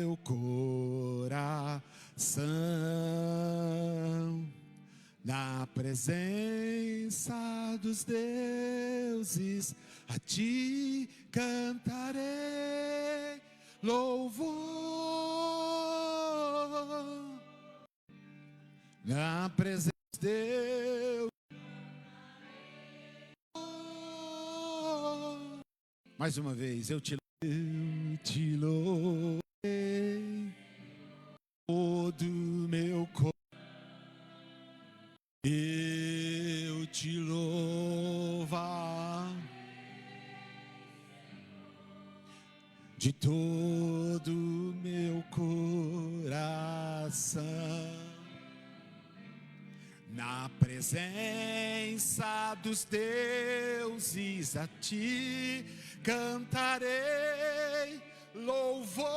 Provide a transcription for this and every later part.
meu coração. Na presença dos deuses, a ti cantarei louvor. Na presença de Deus. Mais uma vez, eu te louvei todo meu coração. Eu te louvar de todo meu coração. Na presença dos deuses, a ti cantarei louvores.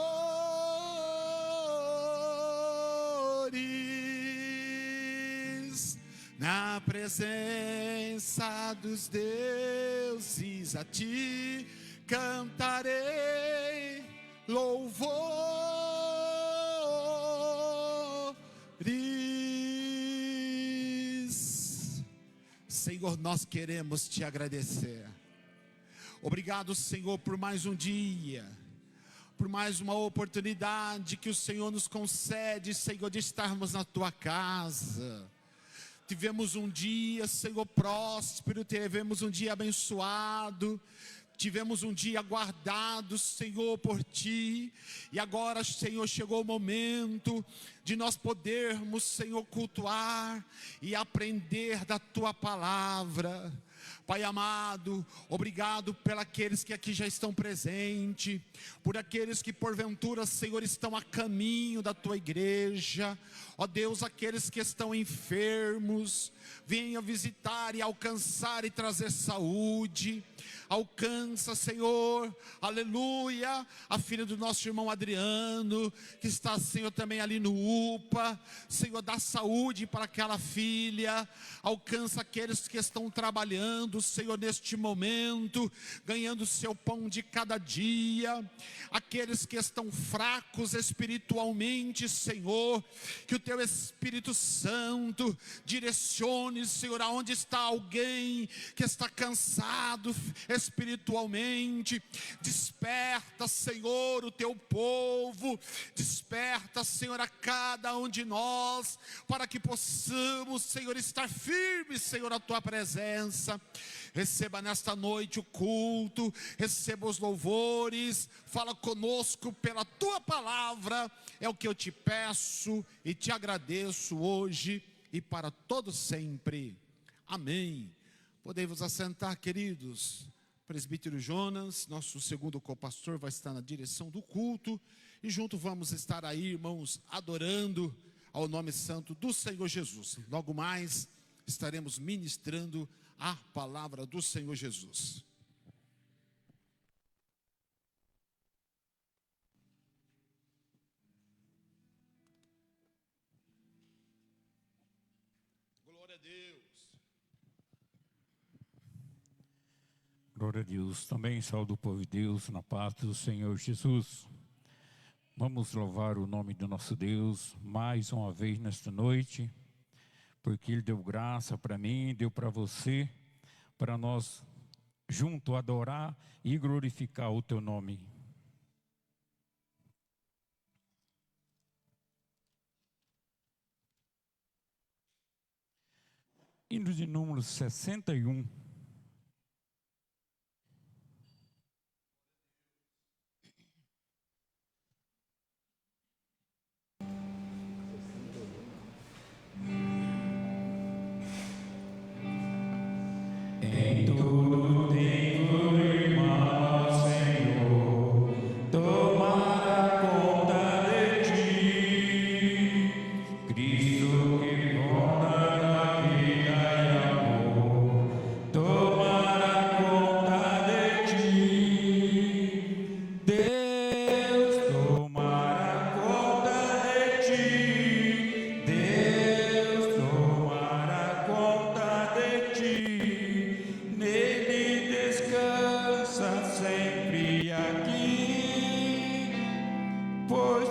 Na presença dos deuses, a ti cantarei louvores. Senhor, nós queremos te agradecer. Obrigado, Senhor, por mais um dia, por mais uma oportunidade que o Senhor nos concede, Senhor, de estarmos na tua casa. Tivemos um dia, Senhor, próspero, tivemos um dia abençoado, tivemos um dia guardado, Senhor, por Ti. E agora, Senhor, chegou o momento de nós podermos, Senhor, cultuar e aprender da Tua palavra. Pai amado, obrigado pelos aqueles que aqui já estão presentes, por aqueles que porventura, Senhor, estão a caminho da Tua igreja. Ó Deus, aqueles que estão enfermos, venha visitar e alcançar e trazer saúde. Alcança, Senhor, aleluia, a filha do nosso irmão Adriano, que está, Senhor, também ali no UPA. Senhor, dá saúde para aquela filha. Alcança aqueles que estão trabalhando, Senhor, neste momento, ganhando seu pão de cada dia. Aqueles que estão fracos espiritualmente, Senhor, que o Teu Espírito Santo direcione, Senhor, aonde está alguém que está cansado espiritualmente. Desperta, Senhor, o Teu povo. Desperta, Senhor, a cada um de nós, para que possamos, Senhor, estar firmes, Senhor, na Tua presença. Receba nesta noite o culto, receba os louvores, fala conosco pela Tua palavra, é o que eu te peço e te agradeço hoje e para todo sempre. Amém. Podemos assentar, queridos. Presbítero Jonas, nosso segundo copastor, vai estar na direção do culto, e junto vamos estar aí, irmãos, adorando ao nome santo do Senhor Jesus. Logo mais estaremos ministrando a palavra do Senhor Jesus. Glória a Deus. Glória a Deus. Também saúdo o povo de Deus na paz do Senhor Jesus. Vamos louvar o nome do nosso Deus mais uma vez nesta noite, porque Ele deu graça para mim, deu para você, para nós juntos adorar e glorificar o Teu nome. Hino de número 61. Em todo tempo, irmão, Senhor, tomara conta de ti, Cristo que mora na vida e amor, tomara conta de ti, Deus tomara conta de ti, Deus tomara conta de ti. Nele descansa sempre aqui, pois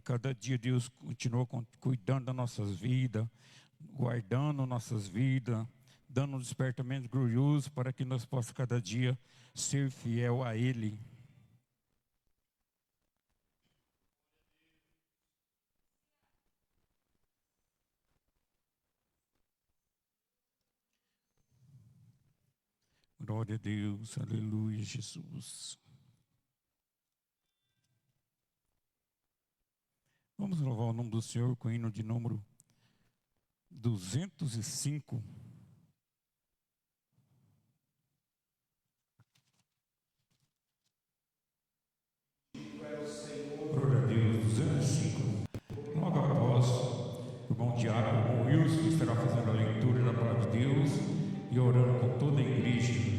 cada dia Deus continua cuidando das nossas vidas, guardando nossas vidas, dando um despertamento glorioso para que nós possamos cada dia ser fiel a Ele. Glória a Deus, aleluia, Jesus. Vamos louvar o nome do Senhor com o hino de número 205. Glória a Deus, 205. Logo após, o irmão Diácono Wilson estará fazendo a leitura da palavra de Deus e orando com toda a igreja.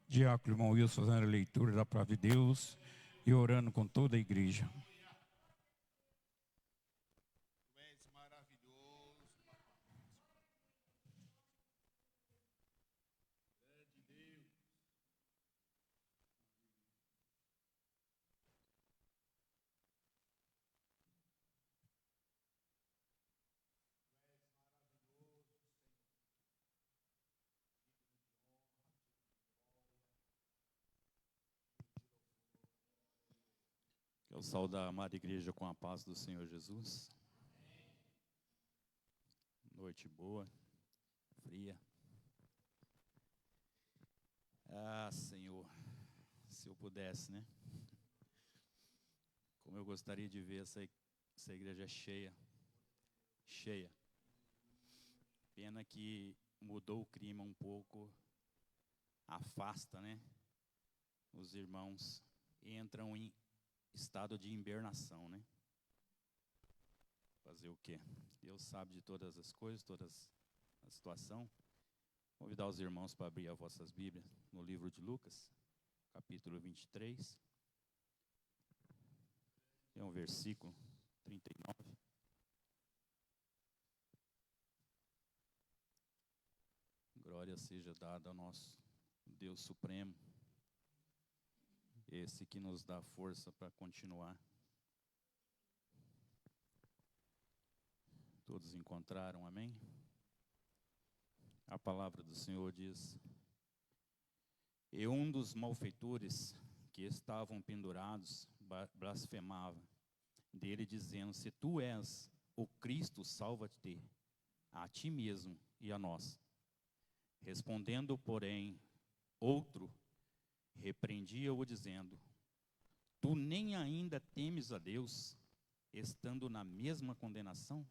Diácono, irmão Wilson, fazendo a leitura da palavra de Deus e orando com toda a igreja. Eu saúdo a amada igreja com a paz do Senhor Jesus. Noite boa, fria. Ah, Senhor, se eu pudesse, né? Como eu gostaria de ver essa igreja cheia. Cheia. Pena que mudou o clima um pouco, afasta, né? Os irmãos entram em estado de hibernação, né? Fazer o quê? Deus sabe de todas as coisas, toda a situação. Convidar os irmãos para abrir as vossas Bíblias no livro de Lucas, capítulo 23. É um versículo 39. Glória seja dada ao nosso Deus Supremo, esse que nos dá força para continuar. Todos encontraram, amém? A palavra do Senhor diz: e um dos malfeitores que que estavam pendurados blasfemavam dele, dizendo: se tu és o Cristo, salva-te a ti mesmo e a nós. Respondendo, porém, outro repreendia-o, dizendo: tu nem ainda temes a Deus, estando na mesma condenação?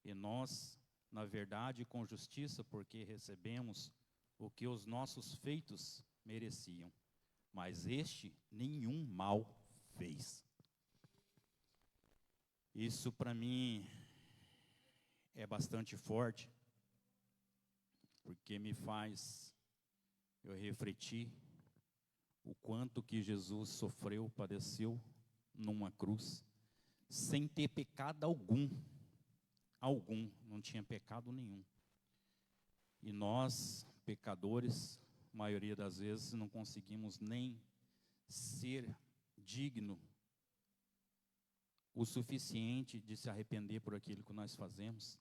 E nós, na verdade, com justiça, porque recebemos o que os nossos feitos mereciam, mas este nenhum mal fez. Isso para mim é bastante forte, porque me faz eu refletir o quanto que Jesus sofreu, padeceu numa cruz, sem ter pecado algum, não tinha pecado nenhum. E nós, pecadores, maioria das vezes, não conseguimos nem ser digno o suficiente de se arrepender por aquilo que nós fazemos.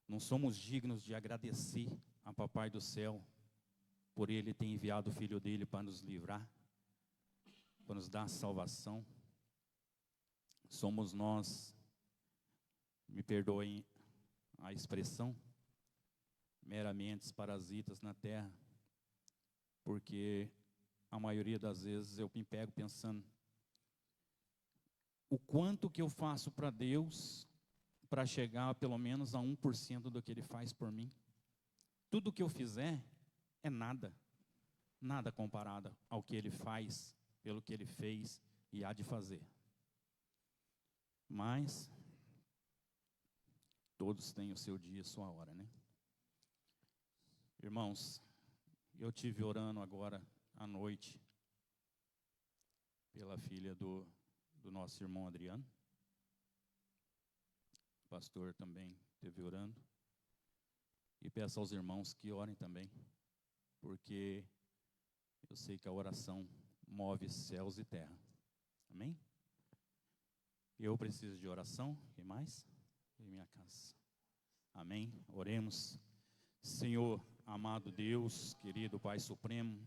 Não somos dignos de agradecer a Papai do Céu por Ele ter enviado o Filho dele para nos livrar, para nos dar salvação. Somos nós, me perdoem a expressão, meramente parasitas na terra, porque a maioria das vezes eu me pego pensando o quanto que eu faço para Deus para chegar pelo menos a 1% do que Ele faz por mim. Tudo que eu fizer é nada, nada comparado ao que Ele faz, pelo que Ele fez e há de fazer. Mas todos têm o seu dia e sua hora, né? Irmãos, eu tive orando agora à noite pela filha do nosso irmão Adriano. O pastor também esteve orando. E peço aos irmãos que orem também, porque eu sei que a oração move céus e terra. Amém? Eu preciso de oração. E mais? Em minha casa. Amém? Oremos. Senhor, amado Deus, querido Pai Supremo,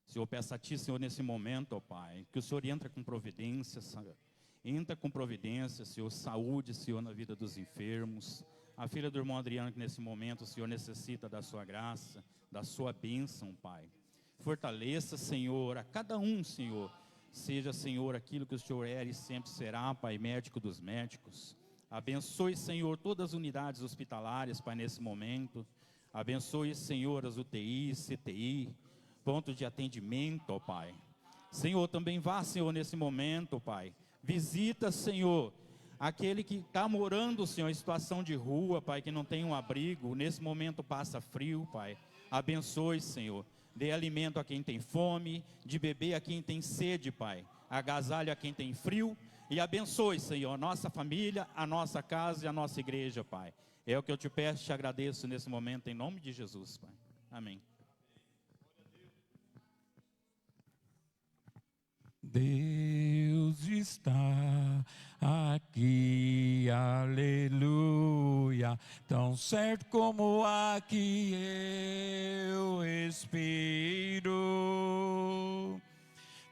Senhor, peço a Ti, Senhor, nesse momento, ó Pai, que o Senhor entra com providência, Senhor, saúde, Senhor, na vida dos enfermos. A filha do irmão Adriano, que nesse momento, Senhor, necessita da Sua graça, da Sua bênção, Pai. Fortaleça, Senhor, a cada um, Senhor. Seja, Senhor, aquilo que o Senhor é e sempre será, Pai, médico dos médicos. Abençoe, Senhor, todas as unidades hospitalares, Pai, nesse momento. Abençoe, Senhor, as UTIs, CTI, pontos de atendimento, ó Pai. Senhor, também vá, Senhor, nesse momento, Pai. Visita, Senhor, aquele que está morando, Senhor, em situação de rua, Pai, que não tem um abrigo. Nesse momento passa frio, Pai. Abençoe, Senhor. Dê alimento a quem tem fome, de beber a quem tem sede, Pai. Agasalho a quem tem frio. E abençoe, Senhor, a nossa família, a nossa casa e a nossa igreja, Pai. É o que eu te peço e te agradeço nesse momento, em nome de Jesus, Pai. Amém. Deus está aqui, aleluia, tão certo como aqui eu respiro,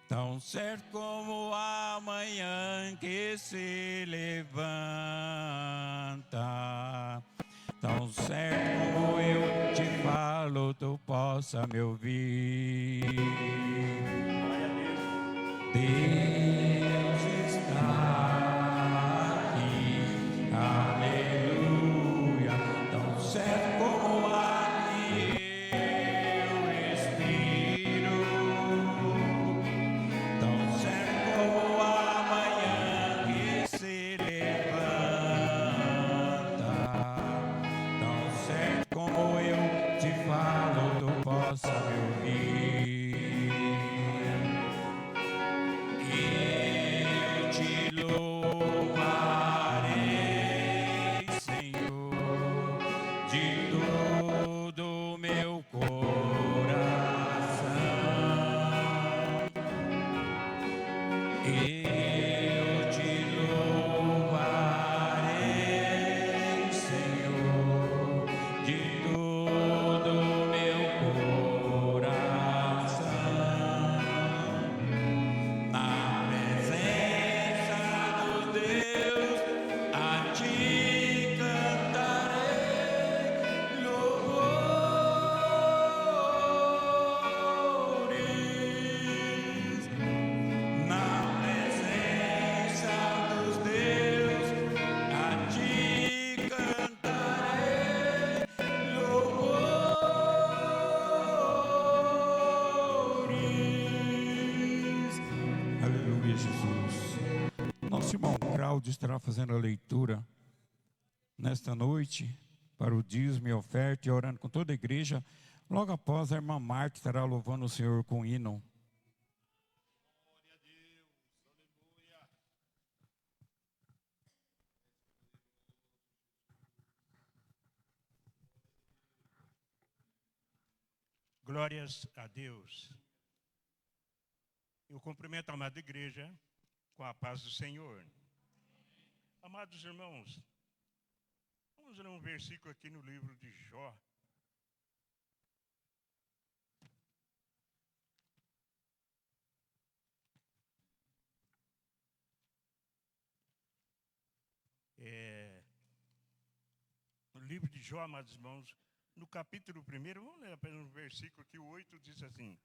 tão certo como a manhã que se levanta, tão certo como eu te falo, tu possa me ouvir. Deus está aqui, aleluia, tão certo como aqui eu respiro, tão certo como amanhã que se levanta, tão certo como eu te falo, tu possa me ouvir. Louvarei, Senhor. Cláudio estará fazendo a leitura nesta noite para o dízimo e oferta e orando com toda a igreja. Logo após, a irmã Marta estará louvando o Senhor com hino. Glórias a Deus. Eu cumprimento a amada igreja com a paz do Senhor. Amados irmãos, vamos ler um versículo aqui no livro de Jó. No livro de Jó, amados irmãos, no capítulo 1, vamos ler apenas um versículo que o 8 diz assim: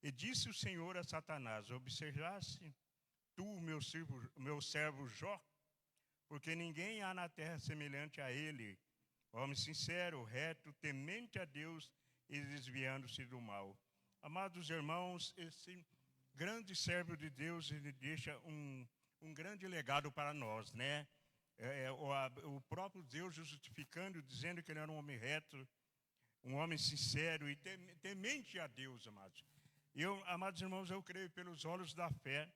E disse o Senhor a Satanás: Observaste tu, meu servo Jó, porque ninguém há na terra semelhante a ele, homem sincero, reto, temente a Deus e desviando-se do mal. Amados irmãos, esse grande servo de Deus, ele deixa um grande legado para nós, né? O próprio Deus justificando, dizendo que ele era um homem reto, um homem sincero e temente a Deus, amados. Amados irmãos, eu creio pelos olhos da fé,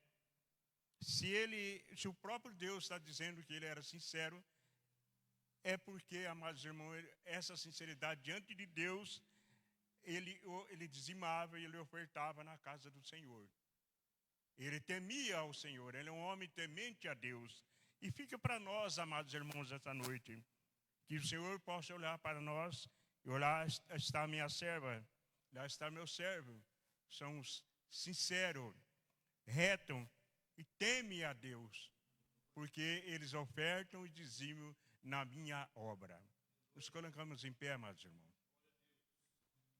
se o próprio Deus está dizendo que ele era sincero, é porque, amados irmãos, essa sinceridade diante de Deus, ele dizimava e ele ofertava na casa do Senhor. Ele temia ao Senhor, ele é um homem temente a Deus. E fica para nós, amados irmãos, esta noite, que o Senhor possa olhar para nós e olhar: está a minha serva, lá está meu servo. São sinceros, retos e temem a Deus, porque eles ofertam e dizimam na minha obra. Nos colocamos em pé, amados irmãos,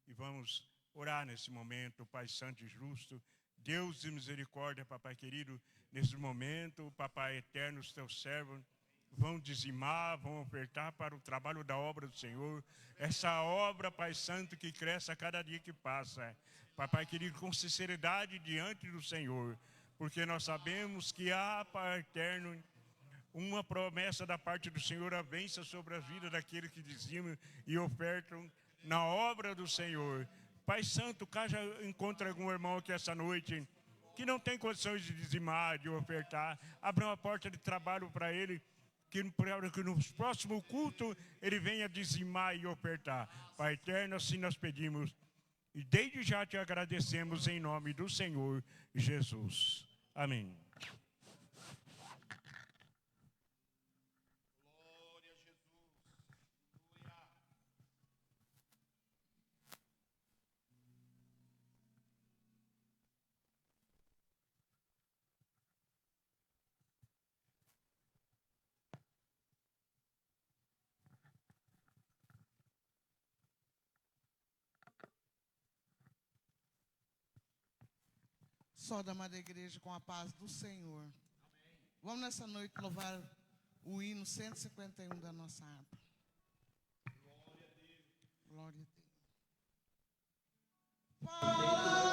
e vamos orar nesse momento. Pai Santo e Justo, Deus de misericórdia, Papai querido, nesse momento, Papai eterno, os teus servos vão dizimar, vão ofertar para o trabalho da obra do Senhor. Essa obra, Pai Santo, que cresce a cada dia que passa. Papai querido, com sinceridade diante do Senhor, porque nós sabemos que há, Pai eterno, uma promessa da parte do Senhor avança sobre a vida daqueles que dizimam e ofertam na obra do Senhor. Pai Santo, caso encontre algum irmão aqui essa noite que não tem condições de dizimar, de ofertar, abra uma porta de trabalho para ele, que no próximo culto ele venha dizimar e ofertar. Pai eterno, assim nós pedimos e desde já te agradecemos em nome do Senhor Jesus. Amém. Só da amada igreja com a paz do Senhor. Amém. Vamos nessa noite louvar o hino 151 da nossa harpa. Glória a Deus. Glória a Deus. Para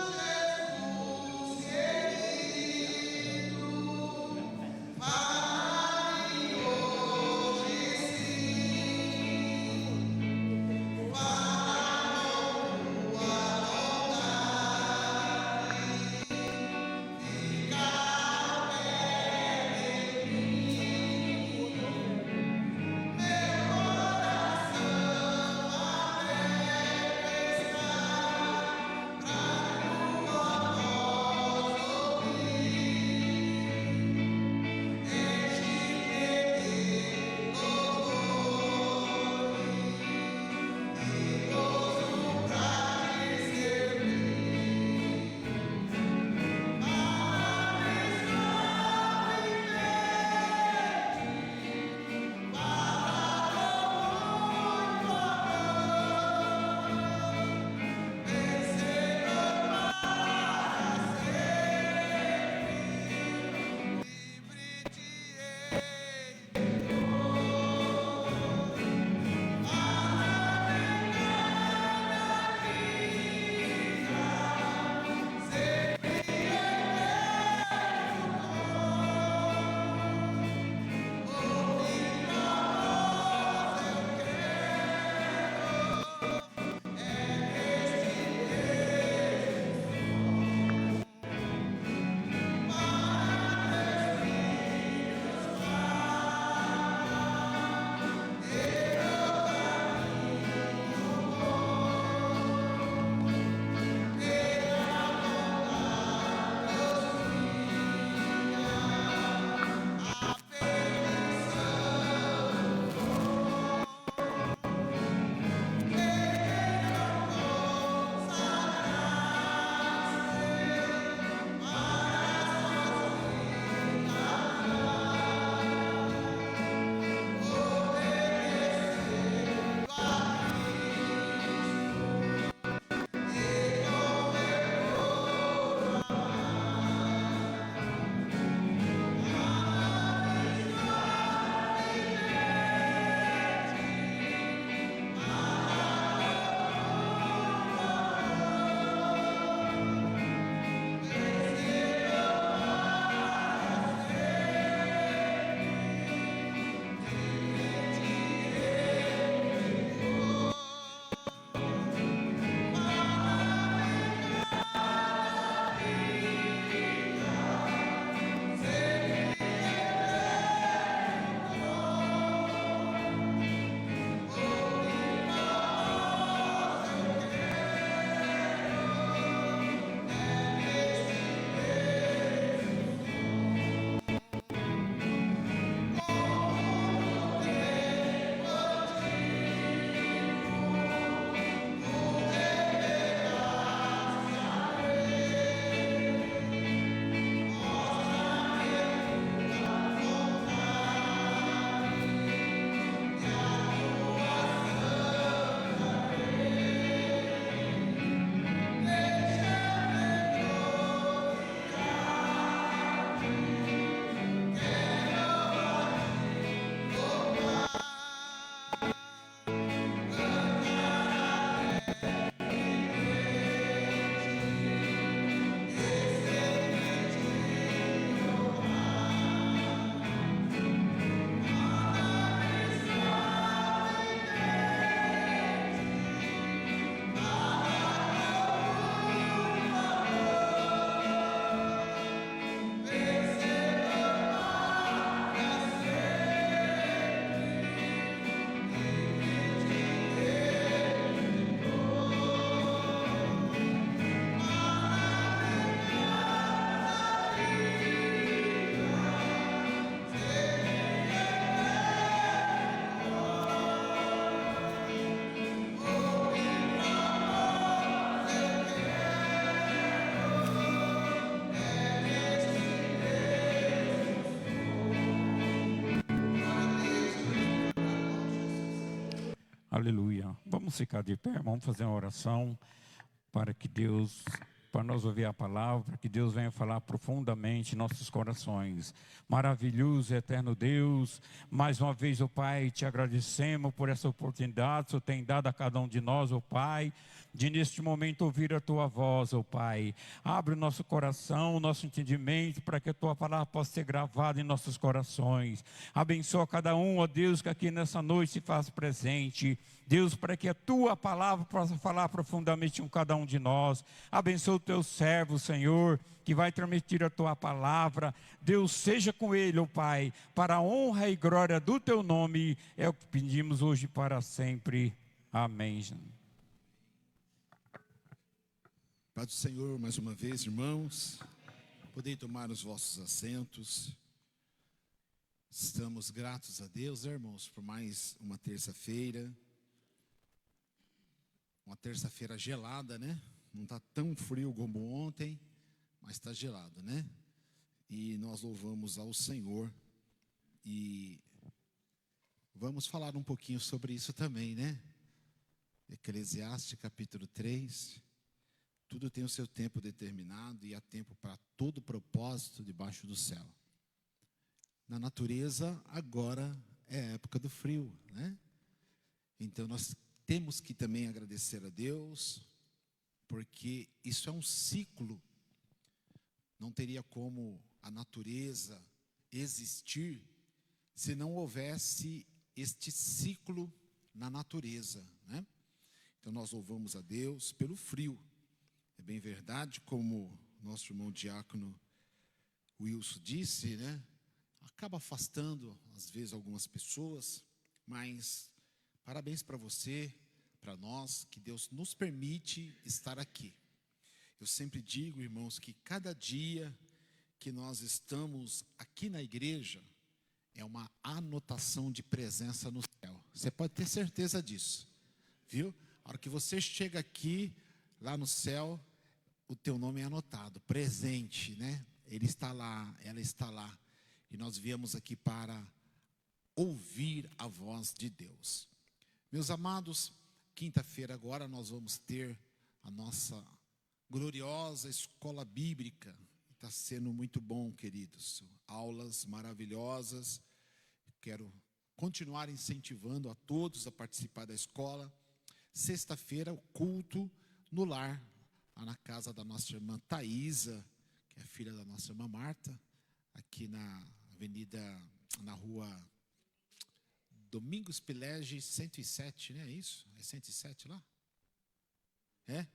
Aleluia. Vamos ficar de pé, vamos fazer uma oração para que Deus, para nós ouvir a palavra, que Deus venha falar profundamente em nossos corações. Maravilhoso e eterno Deus, mais uma vez, ó Pai, te agradecemos por essa oportunidade que o Senhor tem dado a cada um de nós, ó Pai, de neste momento ouvir a Tua voz, ó Pai. Abre o nosso coração, o nosso entendimento, para que a Tua palavra possa ser gravada em nossos corações. Abençoa cada um, ó Deus, que aqui nessa noite se faz presente. Deus, para que a Tua palavra possa falar profundamente com cada um de nós. Abençoa o Teu servo, Senhor, que vai transmitir a Tua palavra. Deus, seja com ele, ó Pai, para a honra e glória do Teu nome. É o que pedimos hoje para sempre. Amém. Paz do Senhor, mais uma vez, irmãos. Podem tomar os vossos assentos. Estamos gratos a Deus, irmãos, por mais uma terça-feira. Uma terça-feira gelada, né? Não está tão frio como ontem, mas está gelado, né? E nós louvamos ao Senhor. E vamos falar um pouquinho sobre isso também, né? Eclesiastes capítulo 3. Tudo tem o seu tempo determinado e há tempo para todo propósito debaixo do céu. Na natureza, agora é a época do frio, né? Então nós temos que também agradecer a Deus, porque isso é um ciclo. Não teria como a natureza existir se não houvesse este ciclo na natureza, né? Então nós louvamos a Deus pelo frio. É bem verdade, como nosso irmão diácono Wilson disse, né? Acaba afastando, às vezes, algumas pessoas, mas parabéns para você, para nós, que Deus nos permite estar aqui. Eu sempre digo, irmãos, que cada dia que nós estamos aqui na igreja é uma anotação de presença no céu. Você pode ter certeza disso, viu? A hora que você chega aqui, lá no céu, o teu nome é anotado, presente, né? Ele está lá, ela está lá. E nós viemos aqui para ouvir a voz de Deus. Meus amados, quinta-feira agora nós vamos ter a nossa gloriosa escola bíblica. Está sendo muito bom, queridos. Aulas maravilhosas. Quero continuar incentivando a todos a participar da escola. Sexta-feira, o culto no lar, lá na casa da nossa irmã Thaisa, que é filha da nossa irmã Marta, aqui na avenida, na rua Domingos Pilege 107, né? É isso? É 107 lá? É?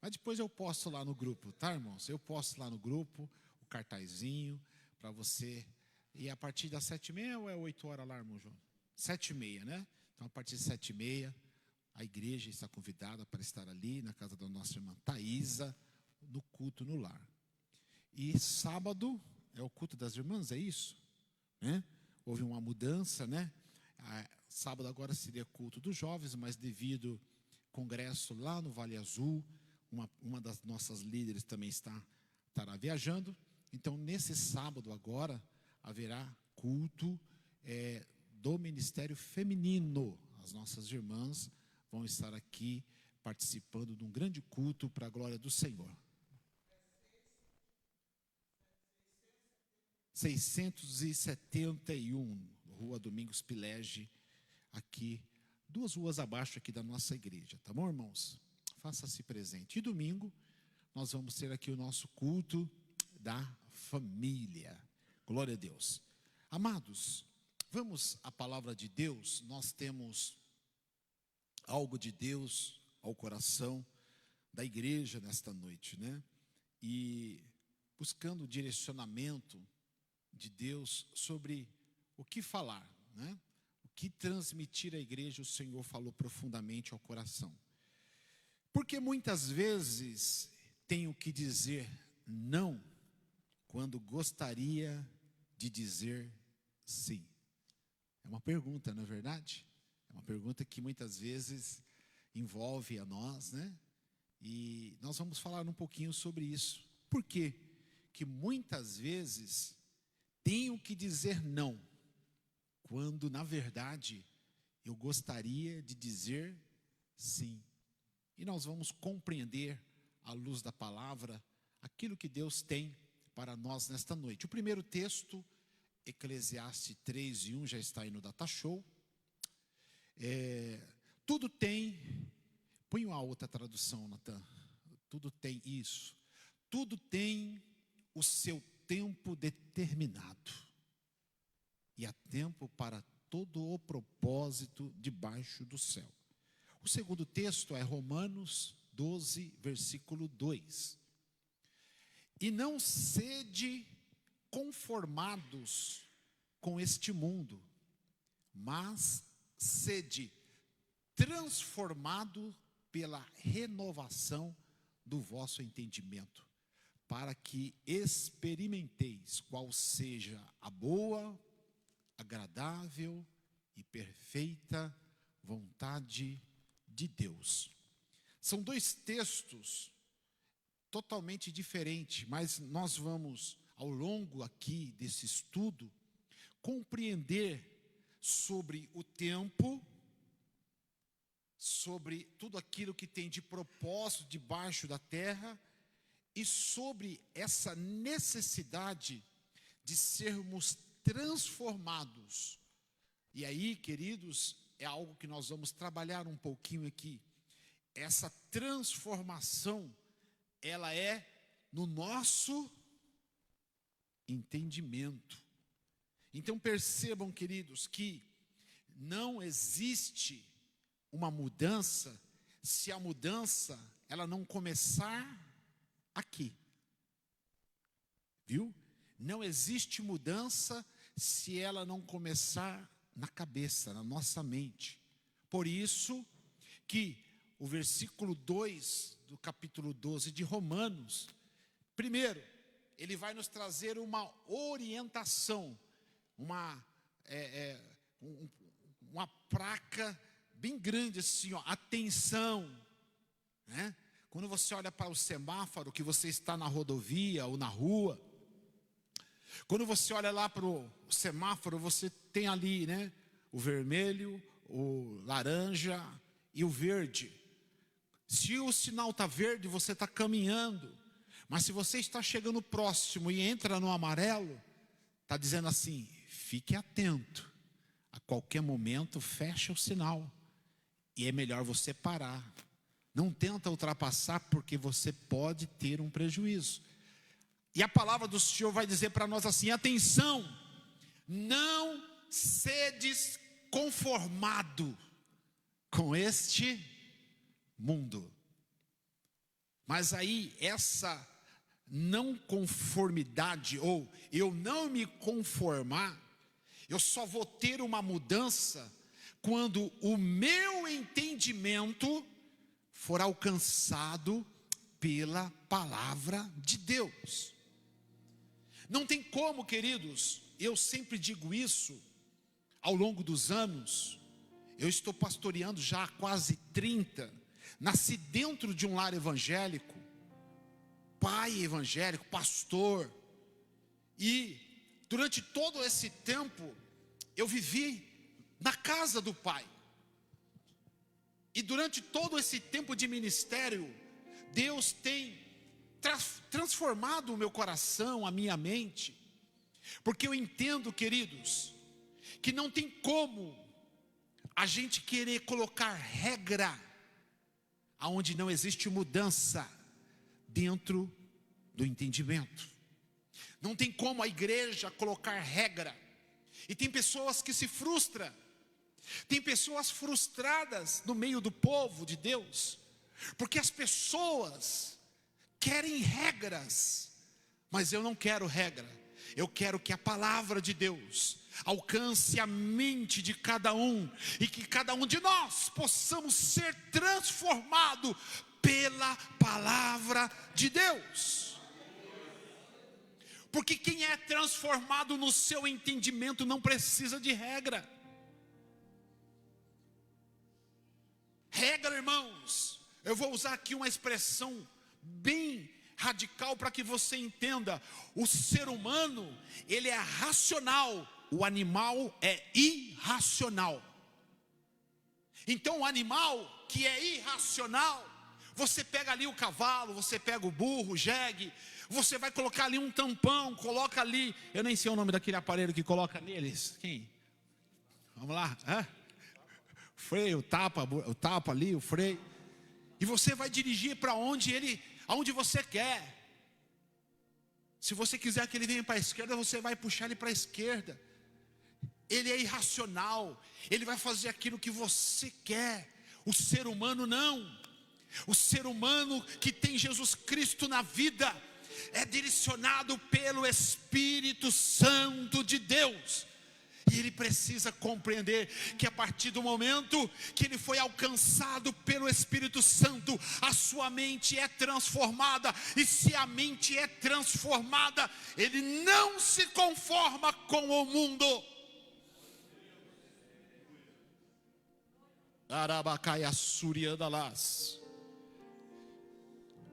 Mas depois eu posto lá no grupo, tá, irmãos? Eu posto lá no grupo o cartazinho para você. E a partir das 7h30 ou é 8 horas lá, irmão João? 7h30, né? Então, a partir de 7h30, a igreja está convidada para estar ali na casa da nossa irmã Thaisa, no culto no lar. E sábado é o culto das irmãs, é isso? Né? Houve uma mudança, né? Sábado agora seria culto dos jovens, mas devido ao congresso lá no Vale Azul, uma das nossas líderes também estará viajando. Então, nesse sábado agora, haverá culto do Ministério Feminino. As nossas irmãs vão estar aqui participando de um grande culto para a glória do Senhor. 671, Rua Domingos Pilege, aqui, 2 ruas abaixo aqui da nossa igreja, tá bom, irmãos? Faça-se presente. E domingo, nós vamos ter aqui o nosso culto da família. Glória a Deus. Amados, vamos à palavra de Deus. Nós temos algo de Deus ao coração da igreja nesta noite, né? E buscando o direcionamento de Deus sobre o que falar, né? O que transmitir à igreja, o Senhor falou profundamente ao coração. Porque muitas vezes tenho que dizer não quando gostaria de dizer sim. É uma pergunta, não é verdade? É uma pergunta que muitas vezes envolve a nós, né? E nós vamos falar um pouquinho sobre isso. Por quê? Que muitas vezes tenho que dizer não, quando na verdade Eu gostaria de dizer sim. E nós vamos compreender, à luz da palavra, aquilo que Deus tem para nós nesta noite. O primeiro texto, Eclesiastes 3:1, já está aí no Data Show. Tudo tem, põe uma outra tradução, Natan. Tudo tem isso. Tudo tem o seu tempo determinado. E há tempo para todo o propósito debaixo do céu. O segundo texto é Romanos 12, versículo 2. E não sede conformados com este mundo, mas sede transformado pela renovação do vosso entendimento, para que experimenteis qual seja a boa, agradável e perfeita vontade de Deus. São dois textos totalmente diferentes, mas nós vamos, ao longo aqui desse estudo, compreender sobre o tempo, sobre tudo aquilo que tem de propósito debaixo da terra e sobre essa necessidade de sermos transformados. E aí, queridos, é algo que nós vamos trabalhar um pouquinho aqui. Essa transformação, ela é no nosso entendimento. Então percebam, queridos, que não existe uma mudança se a mudança ela não começar aqui. Viu? Não existe mudança se ela não começar na cabeça, na nossa mente. Por isso que o versículo 2 do capítulo 12 de Romanos, primeiro, ele vai nos trazer uma orientação, uma placa bem grande assim, ó, atenção, né? Quando você olha para o semáforo, que você está na rodovia ou na rua, quando você olha lá para o semáforo, você tem ali, né, o vermelho, o laranja e o verde. Se o sinal está verde, você está caminhando. Mas se você está chegando próximo e entra no amarelo, está dizendo assim, fique atento. A qualquer momento, fecha o sinal. E é melhor você parar. Não tenta ultrapassar, porque você pode ter um prejuízo. E a palavra do Senhor vai dizer para nós assim, atenção, não sedes conformado com este mundo. Mas aí essa não conformidade, ou eu não me conformar, eu só vou ter uma mudança quando o meu entendimento for alcançado pela palavra de Deus. Não tem como, queridos, eu sempre digo isso, ao longo dos anos, eu estou pastoreando já há quase 30, nasci dentro de um lar evangélico, pai evangélico, pastor, e durante todo esse tempo, eu vivi na casa do pai, e durante todo esse tempo de ministério, Deus tem transformado o meu coração, a minha mente, porque eu entendo, queridos, que não tem como a gente querer colocar regra aonde não existe mudança dentro do entendimento. Não tem como a igreja colocar regra. E tem pessoas que se frustram. Tem pessoas frustradas no meio do povo de Deus, porque as pessoas querem regras, mas eu não quero regra. Eu quero que a palavra de Deus alcance a mente de cada um, e que cada um de nós possamos ser transformado pela palavra de Deus. Porque quem é transformado no seu entendimento não precisa de regra. Regra, irmãos, eu vou usar aqui uma expressão bem radical para que você entenda. O ser humano, ele é racional, o animal é irracional. Então o animal que é irracional, você pega ali o cavalo, você pega o burro, o jegue, você vai colocar ali um tampão, coloca ali, eu nem sei o nome daquele aparelho que coloca neles, quem? Vamos lá, freio, o tapa ali, o freio, e você vai dirigir para aonde você quer. Se você quiser que ele venha para a esquerda, você vai puxar ele para a esquerda. Ele é irracional, ele vai fazer aquilo que você quer. O ser humano não. O ser humano que tem Jesus Cristo na vida é direcionado pelo Espírito Santo de Deus. E ele precisa compreender que a partir do momento que ele foi alcançado pelo Espírito Santo, a sua mente é transformada. E se a mente é transformada, ele não se conforma com o mundo.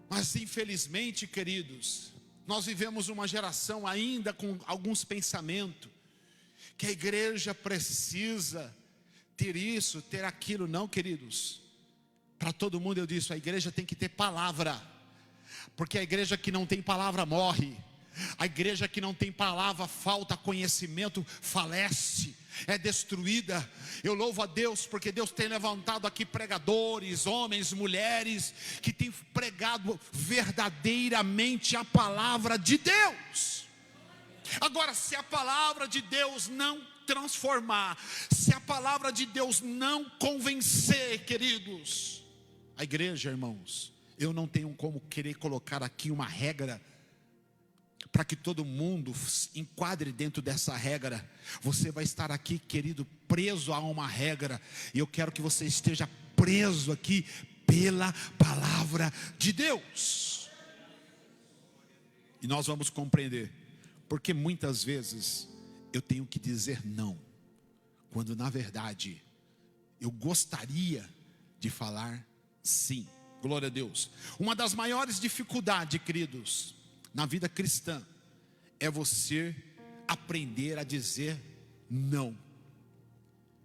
Mas infelizmente, queridos, nós vivemos uma geração ainda com alguns pensamentos que a igreja precisa ter isso, ter aquilo. Não, queridos, para todo mundo eu disse, a igreja tem que ter palavra, porque a igreja que não tem palavra morre. A igreja que não tem palavra, falta conhecimento, falece, é destruída. Eu louvo a Deus porque Deus tem levantado aqui pregadores, homens, mulheres, que têm pregado verdadeiramente a palavra de Deus. Agora, se a palavra de Deus não transformar, se a palavra de Deus não convencer, queridos, a igreja, irmãos, eu não tenho como querer colocar aqui uma regra para que todo mundo enquadre dentro dessa regra. Você vai estar aqui, querido, preso a uma regra, e eu quero que você esteja preso aqui pela palavra de Deus. E nós vamos compreender, porque muitas vezes eu tenho que dizer não, quando na verdade eu gostaria de falar sim. Glória a Deus. Uma das maiores dificuldades, queridos, na vida cristã, é você aprender a dizer não.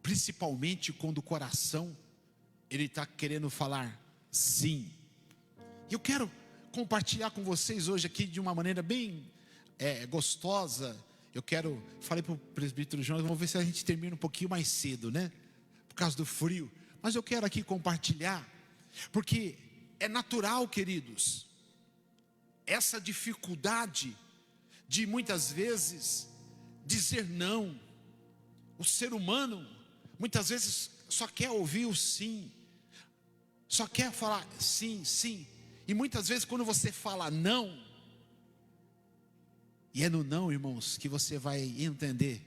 Principalmente quando o coração, ele está querendo falar sim. E eu quero compartilhar com vocês hoje aqui de uma maneira bem gostosa. Falei para o presbítero João, vamos ver se a gente termina um pouquinho mais cedo, né? Por causa do frio. Mas eu quero aqui compartilhar, porque é natural, queridos, essa dificuldade de muitas vezes dizer não. O ser humano muitas vezes só quer ouvir o sim, só quer falar sim, sim. E muitas vezes quando você fala não, e é no não, irmãos, que você vai entender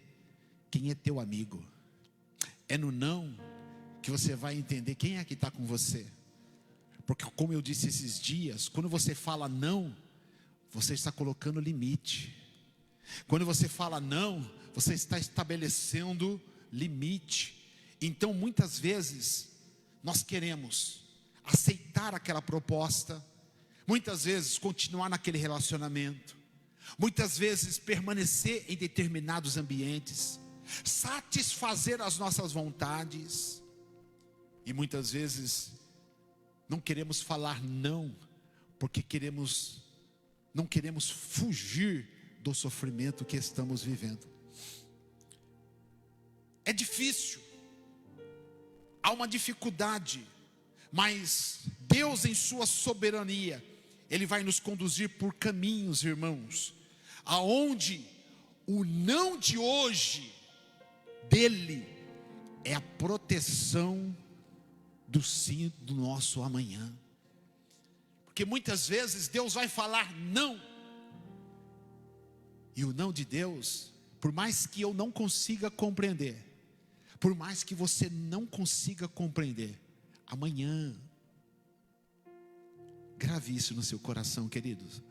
quem é teu amigo. É no não que você vai entender quem é que está com você. Porque como eu disse esses dias, quando você fala não, você está colocando limite. Quando você fala não, você está estabelecendo limite. Então muitas vezes nós queremos aceitar aquela proposta, muitas vezes continuar naquele relacionamento, muitas vezes permanecer em determinados ambientes, satisfazer as nossas vontades, e muitas vezes não queremos falar não, porque não queremos fugir do sofrimento que estamos vivendo. É difícil, há uma dificuldade, mas Deus em sua soberania, Ele vai nos conduzir por caminhos, irmãos, aonde o não de hoje dele é a proteção do sim do nosso amanhã. Porque muitas vezes Deus vai falar não, e o não de Deus, por mais que eu não consiga compreender, por mais que você não consiga compreender, amanhã, grave isso no seu coração, queridos,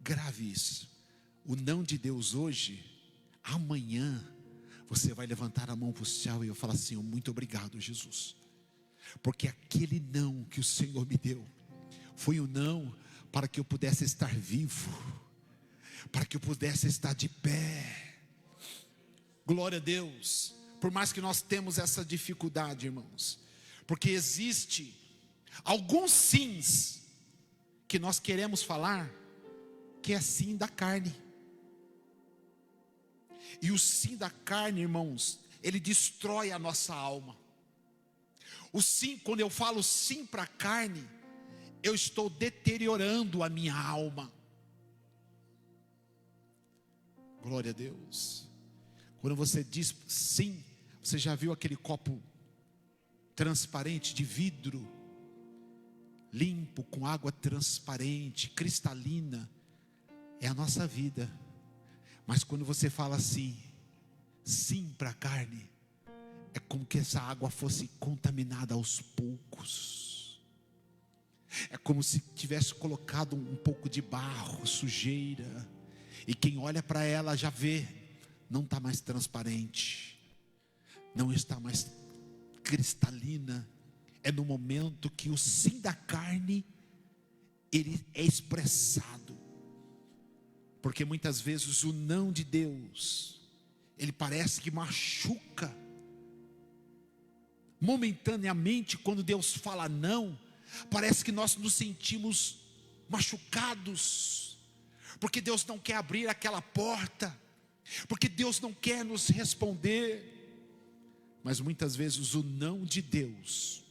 grave isso. O não de Deus hoje, amanhã, você vai levantar a mão para o céu e eu falar assim: muito obrigado, Jesus, porque aquele não que o Senhor me deu, foi o não para que eu pudesse estar vivo, para que eu pudesse estar de pé. Glória a Deus. Por mais que nós temos essa dificuldade, irmãos, Porque existe alguns sims que nós queremos falar, que é sim da carne. E o sim da carne, irmãos, ele destrói a nossa alma. O sim, quando eu falo sim para a carne, eu estou deteriorando a minha alma. Glória a Deus. Quando você diz sim, você já viu aquele copo transparente de vidro, limpo, com água transparente, cristalina? É a nossa vida. Mas quando você fala assim, sim para a carne, é como que essa água fosse contaminada aos poucos. É como se tivesse colocado um pouco de barro, sujeira, e quem olha para ela já vê, não está mais transparente, não está mais cristalina. É no momento que o sim da carne, ele é expressado. Porque muitas vezes o não de Deus, ele parece que machuca. Momentaneamente, quando Deus fala não, parece que nós nos sentimos machucados. Porque Deus não quer abrir aquela porta. Porque Deus não quer nos responder. Mas muitas vezes o não de Deus,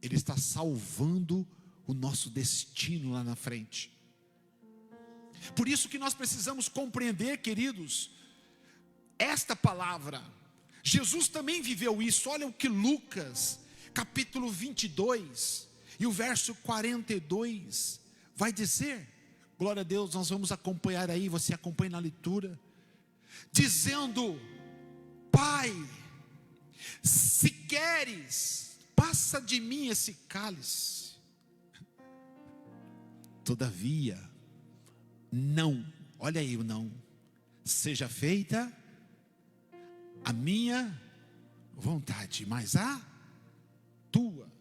ele está salvando o nosso destino lá na frente. Por isso que nós precisamos compreender, queridos, esta palavra. Jesus também viveu isso. Olha o que Lucas, capítulo 22, e o verso 42, vai dizer. Glória a Deus, nós vamos acompanhar aí, você acompanha na leitura. Dizendo: Pai, se queres, passa de mim esse cálice. Todavia, não, olha aí o não, seja feita a minha vontade, mas a tua.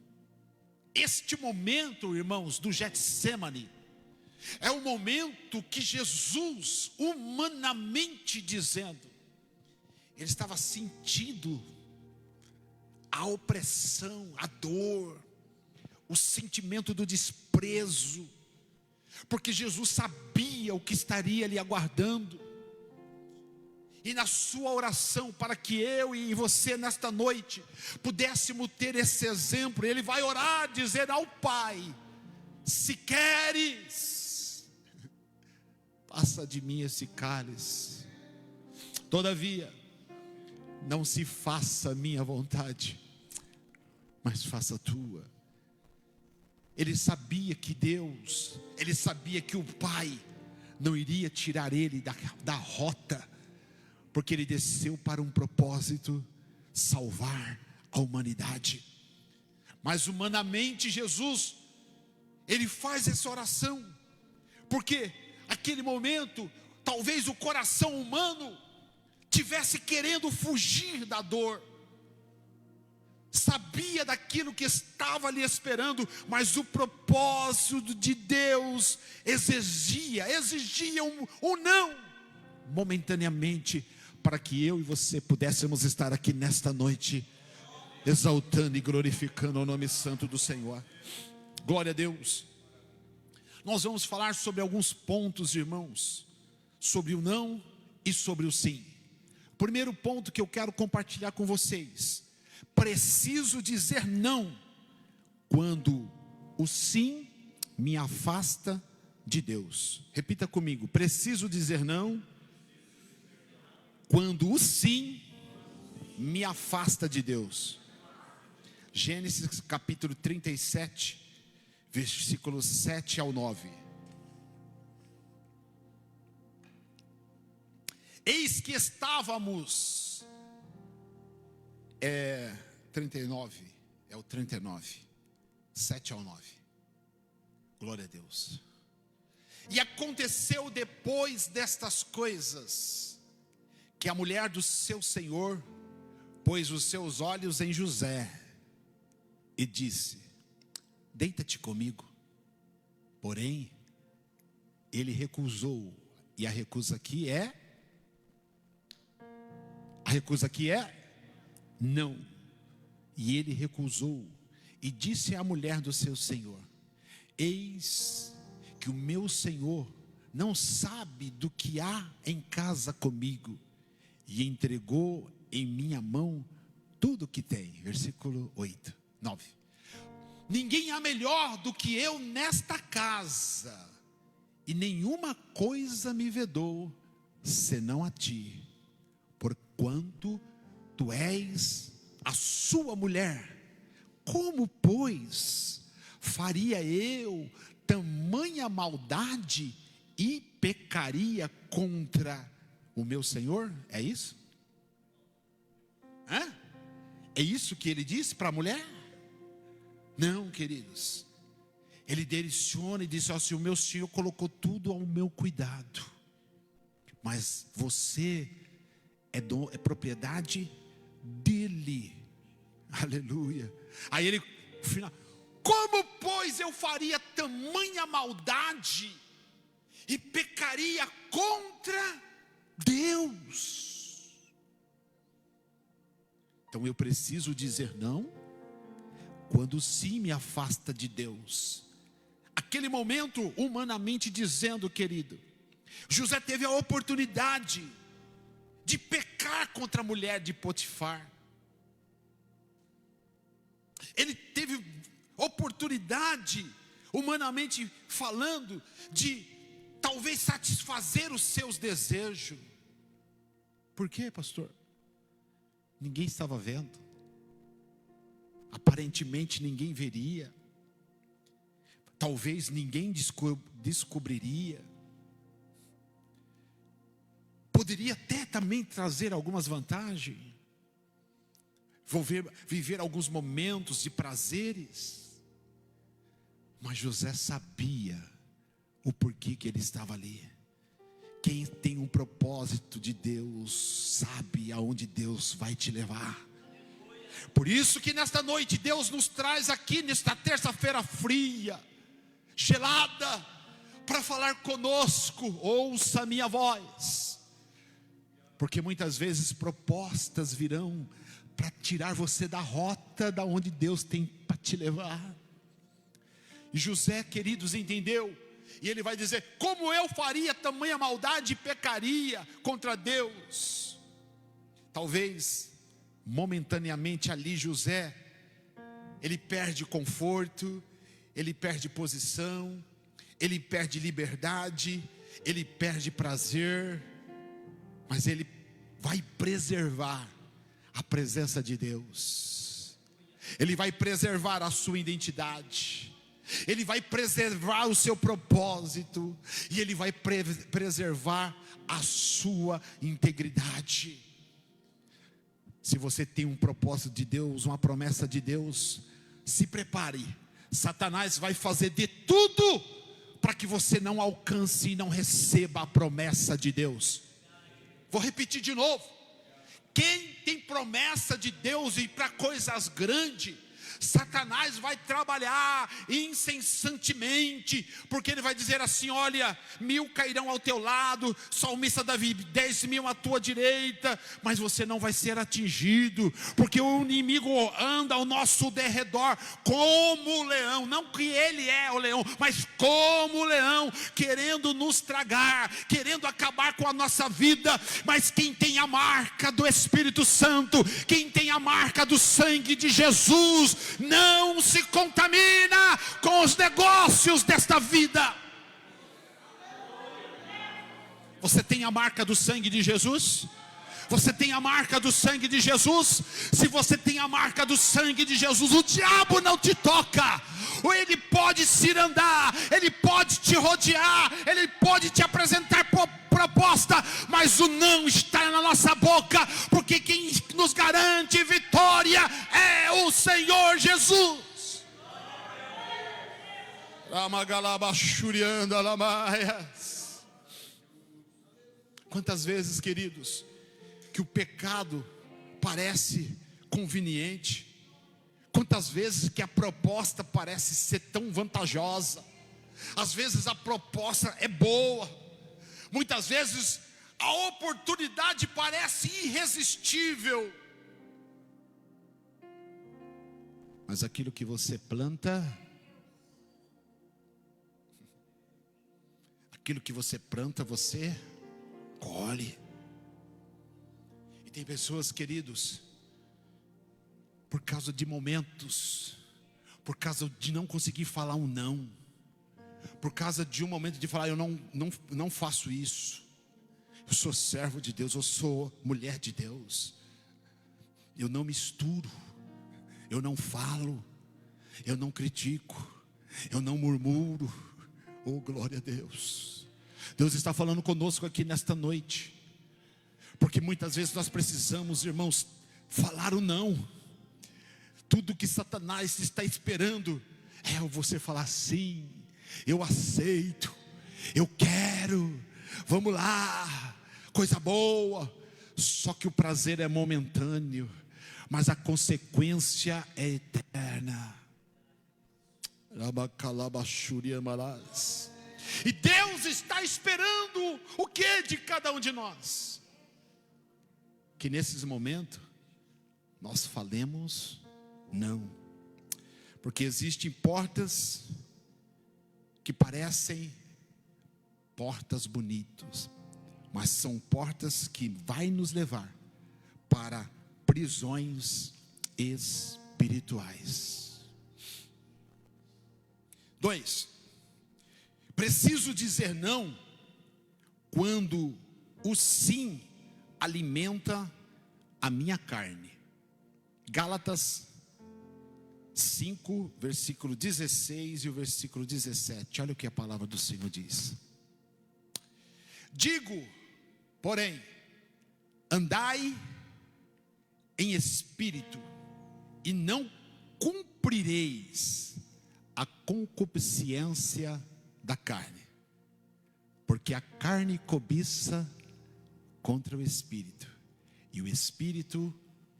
Este momento, irmãos, do Getsêmani, é o momento que Jesus, humanamente dizendo, ele estava sentindo a opressão, a dor, o sentimento do desprezo, porque Jesus sabia o que estaria lhe aguardando. E na sua oração, para que eu e você nesta noite pudéssemos ter esse exemplo, ele vai orar, dizer ao Pai: se queres, passa de mim esse cálice, todavia não se faça a minha vontade, mas faça a tua. Ele sabia que Deus, ele sabia que o Pai não iria tirar ele da rota, porque ele desceu para um propósito: salvar a humanidade. Mas humanamente Jesus, ele faz essa oração, porque aquele momento, talvez o coração humano tivesse querendo fugir da dor, sabia daquilo que estava lhe esperando, mas o propósito de Deus exigia um não, momentaneamente, para que eu e você pudéssemos estar aqui nesta noite, exaltando e glorificando o nome santo do Senhor. Glória a Deus. Nós vamos falar sobre alguns pontos, irmãos, sobre o não e sobre o sim. O primeiro ponto que eu quero compartilhar com vocês: preciso dizer não quando o sim me afasta de Deus. Repita comigo: preciso dizer não quando o sim me afasta de Deus. Gênesis capítulo 37, versículos 7 ao 9. Eis que estávamos, 39, é o 39, 7 ao 9. Glória a Deus. E aconteceu depois destas coisas, que a mulher do seu senhor pôs os seus olhos em José e disse: deita-te comigo. Porém, ele recusou. E a recusa aqui é não. E ele recusou e disse à mulher do seu senhor: eis que o meu senhor não sabe do que há em casa comigo, e entregou em minha mão tudo o que tem. Versículo 8, 9. Ninguém há melhor do que eu nesta casa, e nenhuma coisa me vedou, senão a ti, porquanto tu és a sua mulher. Como, pois, faria eu tamanha maldade e pecaria contra o meu Senhor? É isso? É isso que ele disse para a mulher? Não, queridos. Ele direciona e diz: ó, se o meu Senhor colocou tudo ao meu cuidado, mas você é propriedade dele. Aleluia. Aí ele, final, como, pois, eu faria tamanha maldade e pecaria contra Deus? Então eu preciso dizer não quando sim me afasta de Deus. Aquele momento, humanamente dizendo, querido, José teve a oportunidade de pecar contra a mulher de Potifar. Ele teve oportunidade, humanamente falando, de talvez satisfazer os seus desejos. Por quê, pastor? Ninguém estava vendo. Aparentemente ninguém veria. Talvez ninguém descobriria. Poderia até também trazer algumas vantagens. Viver alguns momentos de prazeres. Mas José sabia o porquê que ele estava ali. Quem tem um propósito de Deus sabe aonde Deus vai te levar. Por isso que nesta noite Deus nos traz aqui nesta terça-feira fria, gelada, para falar conosco. Ouça a minha voz, porque muitas vezes propostas virão para tirar você da rota da onde Deus tem para te levar. E José, queridos, entendeu? E ele vai dizer: como eu faria tamanha maldade e pecaria contra Deus? Talvez momentaneamente ali José, ele perde conforto, ele perde posição, ele perde liberdade, ele perde prazer, mas ele vai preservar a presença de Deus. Ele vai preservar a sua identidade. Ele vai preservar o seu propósito. E ele vai preservar a sua integridade. Se você tem um propósito de Deus, uma promessa de Deus, se prepare. Satanás vai fazer de tudo para que você não alcance e não receba a promessa de Deus. Vou repetir de novo. Quem tem promessa de Deus e para coisas grandes, Satanás vai trabalhar incessantemente, porque ele vai dizer assim: olha, 1000 cairão ao teu lado, salmista Davi, 10.000 à tua direita, mas você não vai ser atingido, porque o inimigo anda ao nosso derredor como o leão, não que ele é o leão, mas como o leão, querendo nos tragar, querendo acabar com a nossa vida. Mas quem tem a marca do Espírito Santo, quem tem a marca do sangue de Jesus, não se contamina com os negócios desta vida. Você tem a marca do sangue de Jesus? Você tem a marca do sangue de Jesus? Se você tem a marca do sangue de Jesus, o diabo não te toca. Ou ele pode cirandar, ele pode te rodear, ele pode te apresentar proposta, mas o não está na nossa boca, porque quem nos garante vitória é o Senhor Jesus. Quantas vezes, queridos, que o pecado parece conveniente, quantas vezes que a proposta parece ser tão vantajosa, às vezes a proposta é boa, muitas vezes a oportunidade parece irresistível, Mas aquilo que você planta, você colhe. E tem pessoas, queridos, por causa de momentos, por causa de não conseguir falar um não, por causa de um momento de falar, eu não faço isso, eu sou servo de Deus, eu sou mulher de Deus, eu não misturo, eu não falo, eu não critico, eu não murmuro. Oh, glória a Deus. Deus está falando conosco aqui nesta noite, porque muitas vezes nós precisamos, irmãos, falar o não. Tudo que Satanás está esperando é você falar sim, eu aceito, eu quero, vamos lá, coisa boa. Só que o prazer é momentâneo, mas a consequência é eterna. E Deus está esperando o que de cada um de nós? Que nesses momentos nós falemos não. Porque existem portas que parecem portas bonitas, mas são portas que vai nos levar para prisões espirituais. 2. Preciso dizer não quando o sim alimenta a minha carne. Gálatas 5, versículo 16 e o versículo 17. Olha o que a palavra do Senhor diz. Digo, porém, andai em espírito, e não cumprireis a concupiscência da carne, porque a carne cobiça contra o espírito, e o espírito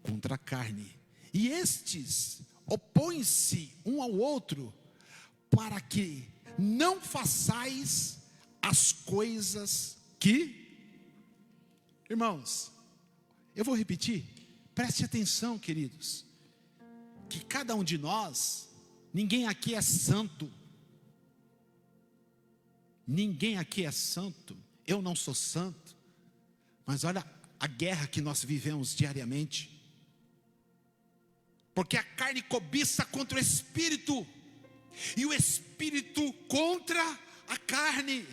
contra a carne, e estes opõem-se um ao outro, para que não façais as coisas que... Irmãos, eu vou repetir, preste atenção, queridos, que cada um de nós, ninguém aqui é santo, ninguém aqui é santo, eu não sou santo, mas olha a guerra que nós vivemos diariamente, porque a carne cobiça contra o espírito, e o espírito contra a carne,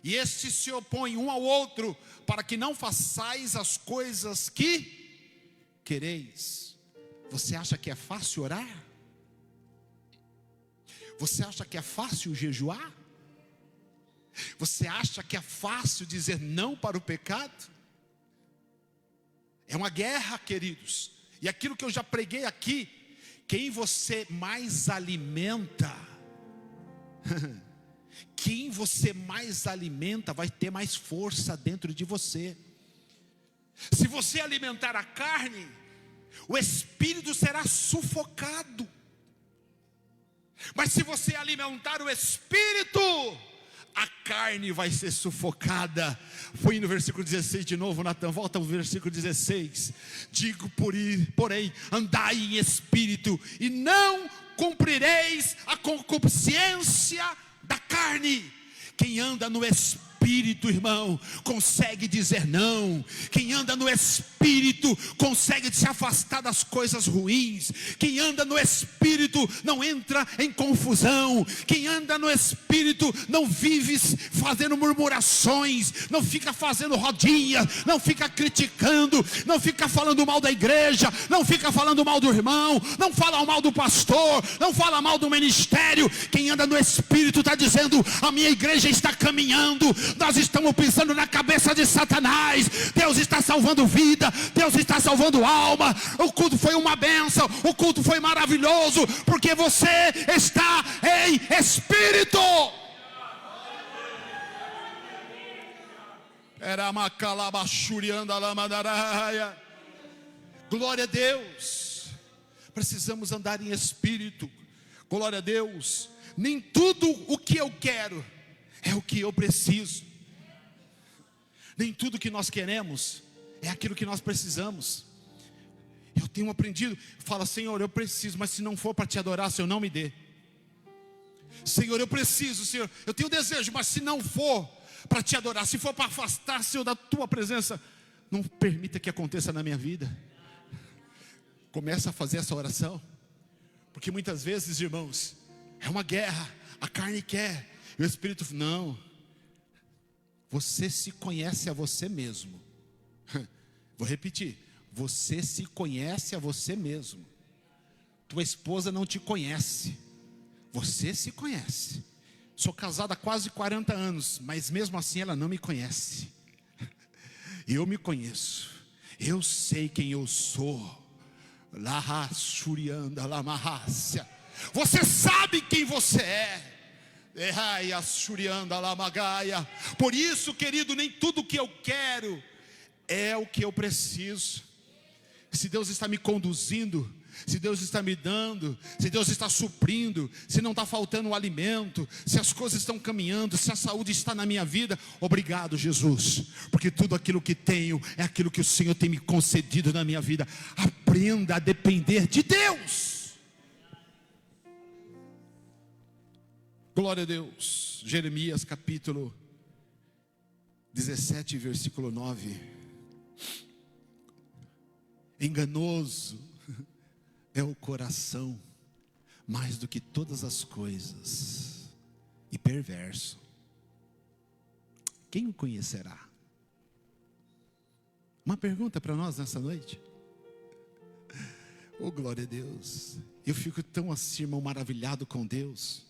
e estes se opõem um ao outro, para que não façais as coisas que quereis. Você acha que é fácil orar? Você acha que é fácil jejuar? Você acha que é fácil dizer não para o pecado? É uma guerra, queridos. E aquilo que eu já preguei aqui, quem você mais alimenta, quem você mais alimenta vai ter mais força dentro de você. Se você alimentar a carne, o espírito será sufocado. Mas se você alimentar o espírito, a carne vai ser sufocada. Foi no versículo 16 de novo, Natan, volta ao versículo 16. Digo, porém, andai em espírito, e não cumprireis a concupiscência da carne. Quem anda no espírito, irmão, consegue dizer não. Quem anda no espírito consegue se afastar das coisas ruins. Quem anda no espírito não entra em confusão. Quem anda no espírito não vive fazendo murmurações, não fica fazendo rodinha, não fica criticando, não fica falando mal da igreja, não fica falando mal do irmão, não fala mal do pastor, não fala mal do ministério. Quem anda no espírito está dizendo: a minha igreja está caminhando, nós estamos pisando na cabeça de Satanás, Deus está salvando vida, Deus está salvando alma. O culto foi uma bênção, o culto foi maravilhoso, porque você está em espírito. Glória a Deus. Precisamos andar em espírito. Glória a Deus. Nem tudo o que eu quero é o que eu preciso. Nem tudo que nós queremos é aquilo que nós precisamos. Eu tenho aprendido, fala, Senhor, eu preciso, mas se não for para te adorar, Senhor, não me dê. Senhor, eu preciso, Senhor, eu tenho desejo, mas se não for para te adorar, se for para afastar, Senhor, da tua presença, não permita que aconteça na minha vida. Começa a fazer essa oração, porque muitas vezes, irmãos, é uma guerra, a carne quer, e o Espírito, não, você se conhece a você mesmo. Vou repetir, você se conhece a você mesmo. Tua esposa não te conhece, você se conhece. Sou casado há quase 40 anos, mas mesmo assim ela não me conhece. Eu me conheço, eu sei quem eu sou. Você sabe quem você é. Por isso, querido, nem tudo que eu quero é o que eu preciso. Se Deus está me conduzindo, se Deus está me dando, se Deus está suprindo, se não está faltando o alimento, se as coisas estão caminhando, se a saúde está na minha vida, obrigado, Jesus, porque tudo aquilo que tenho é aquilo que o Senhor tem me concedido na minha vida. Aprenda a depender de Deus. Glória a Deus. Jeremias capítulo 17, versículo 9. Enganoso é o coração mais do que todas as coisas, e perverso. Quem o conhecerá? Uma pergunta para nós nessa noite. Oh, glória a Deus. Eu fico tão assim, irmão, maravilhado com Deus,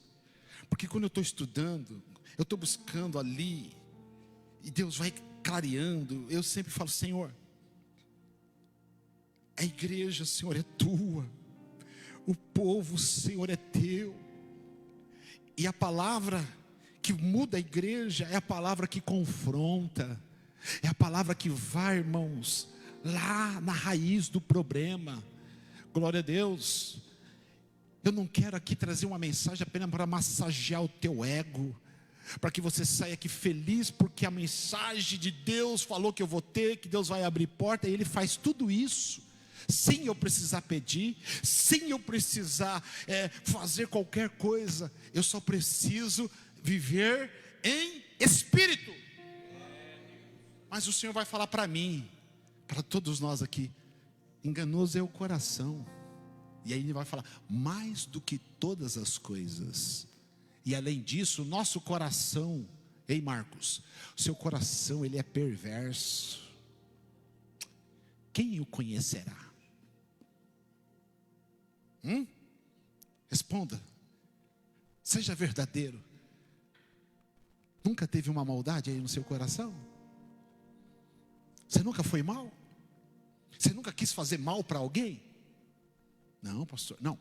porque quando eu estou estudando, eu estou buscando ali, e Deus vai clareando. Eu sempre falo, Senhor, a igreja, Senhor, é tua, o povo, Senhor, é teu, e a palavra que muda a igreja é a palavra que confronta, é a palavra que vai, irmãos, lá na raiz do problema. Glória a Deus. Eu não quero aqui trazer uma mensagem apenas para massagear o teu ego, para que você saia aqui feliz, porque a mensagem de Deus falou que eu vou ter, que Deus vai abrir porta, e Ele faz tudo isso sem eu precisar pedir, sem eu precisar fazer qualquer coisa. Eu só preciso viver em espírito. Mas o Senhor vai falar para mim, para todos nós aqui, enganoso é o coração. E aí Ele vai falar, mais do que todas as coisas. E além disso, o nosso coração, ei Marcos, o seu coração, ele é perverso. Quem o conhecerá? Responda. Seja verdadeiro. Nunca teve uma maldade aí no seu coração? Você nunca foi mal? Você nunca quis fazer mal para alguém? Não, pastor, não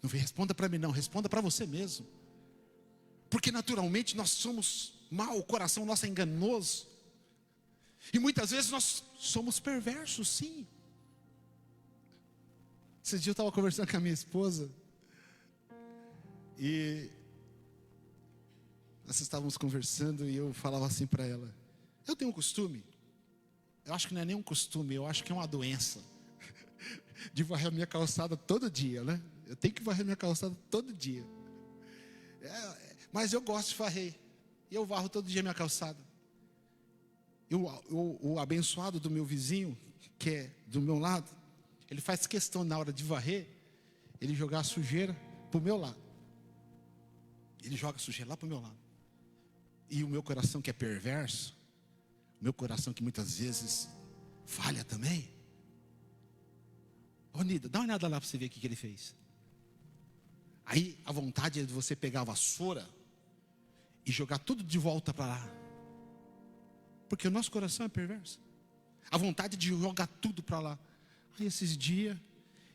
responda para mim não, responda para você mesmo. Porque naturalmente nós somos mal, o coração nosso é enganoso. E muitas vezes nós somos perversos, sim. Esse dia eu estava conversando com a minha esposa, e nós estávamos conversando, e eu falava assim para ela, eu tenho um costume, eu acho que não é nem um costume, eu acho que é uma doença, de varrer a minha calçada todo dia, né? Eu tenho que varrer minha calçada todo dia. Mas eu gosto de varrer, e eu varro todo dia minha calçada. O abençoado do meu vizinho, que é do meu lado, ele faz questão na hora de varrer, ele jogar a sujeira para o meu lado. Ele joga a sujeira lá para o meu lado. E o meu coração que é perverso, o meu coração que muitas vezes falha também. Ô Nida, dá uma olhada lá para você ver o que ele fez. Aí a vontade é de você pegar a vassoura e jogar tudo de volta para lá. Porque o nosso coração é perverso. A vontade de jogar tudo para lá. Aí esses dias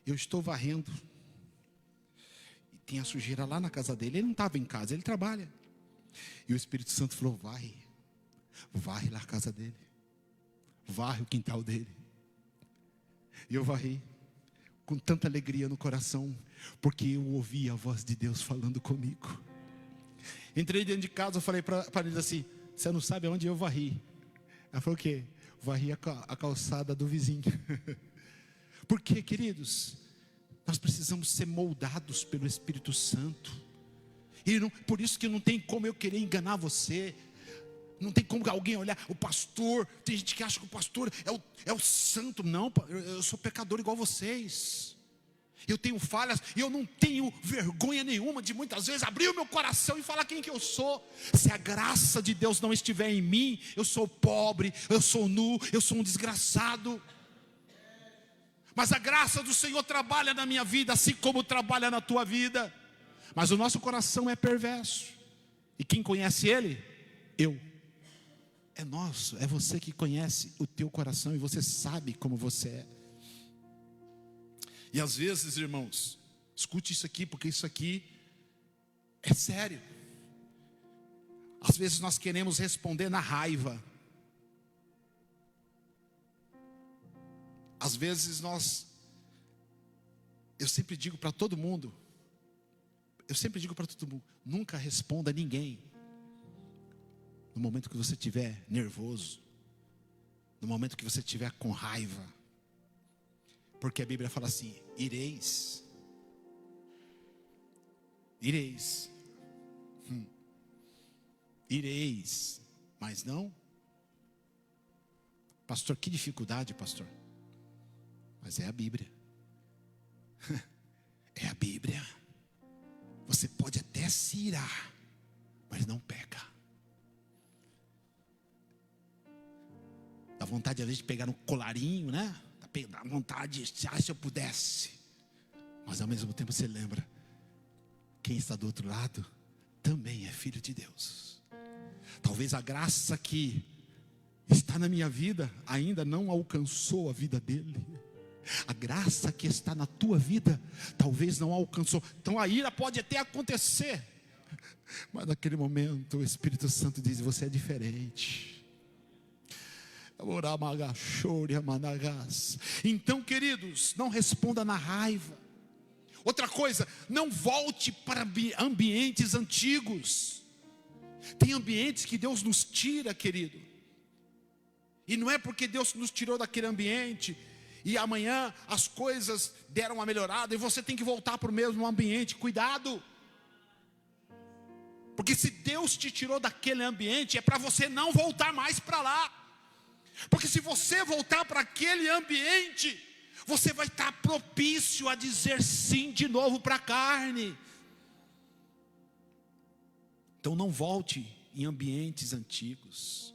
eu estou varrendo, e tem a sujeira lá na casa dele. Ele não estava em casa, ele trabalha. E o Espírito Santo falou, varre lá a casa dele, varre o quintal dele. E eu varri com tanta alegria no coração, porque eu ouvi a voz de Deus falando comigo. Entrei dentro de casa, eu falei para ele assim, você não sabe aonde eu varri? Ela falou o quê? Varri a calçada do vizinho. Porque, queridos, nós precisamos ser moldados pelo Espírito Santo. E por isso que não tem como eu querer enganar você. Não tem como alguém olhar, o pastor, tem gente que acha que o pastor é o santo. Não, eu sou pecador igual vocês. Eu tenho falhas e eu não tenho vergonha nenhuma de muitas vezes abrir o meu coração e falar quem que eu sou. Se a graça de Deus não estiver em mim, eu sou pobre, eu sou nu, eu sou um desgraçado. Mas a graça do Senhor trabalha na minha vida, assim como trabalha na tua vida. Mas o nosso coração é perverso. E quem conhece Ele? Eu. É nosso, é você que conhece o teu coração e você sabe como você é. E às vezes, irmãos, escute isso aqui, porque isso aqui é sério. Às vezes nós queremos responder na raiva. Às vezes eu sempre digo para todo mundo, nunca responda a ninguém no momento que você estiver nervoso, no momento que você estiver com raiva. Porque a Bíblia fala assim: ireis, mas não. Pastor, que dificuldade, pastor. Mas é a Bíblia. É a Bíblia. Você pode até se irar, mas não peca. Dá vontade às vezes de pegar no colarinho, né? Dá vontade, se eu pudesse. Mas ao mesmo tempo você lembra, quem está do outro lado também é filho de Deus. Talvez a graça que está na minha vida ainda não alcançou a vida dele. A graça que está na tua vida talvez não alcançou. Então a ira pode até acontecer, mas naquele momento o Espírito Santo diz: você é diferente. Então, queridos, não responda na raiva. Outra coisa, não volte para ambientes antigos. Tem ambientes que Deus nos tira, querido, e não é porque Deus nos tirou daquele ambiente e amanhã as coisas deram uma melhorada e você tem que voltar para o mesmo ambiente. Cuidado, porque se Deus te tirou daquele ambiente, é para você não voltar mais para lá. Porque se você voltar para aquele ambiente, você vai estar propício a dizer sim de novo para a carne. Então não volte em ambientes antigos.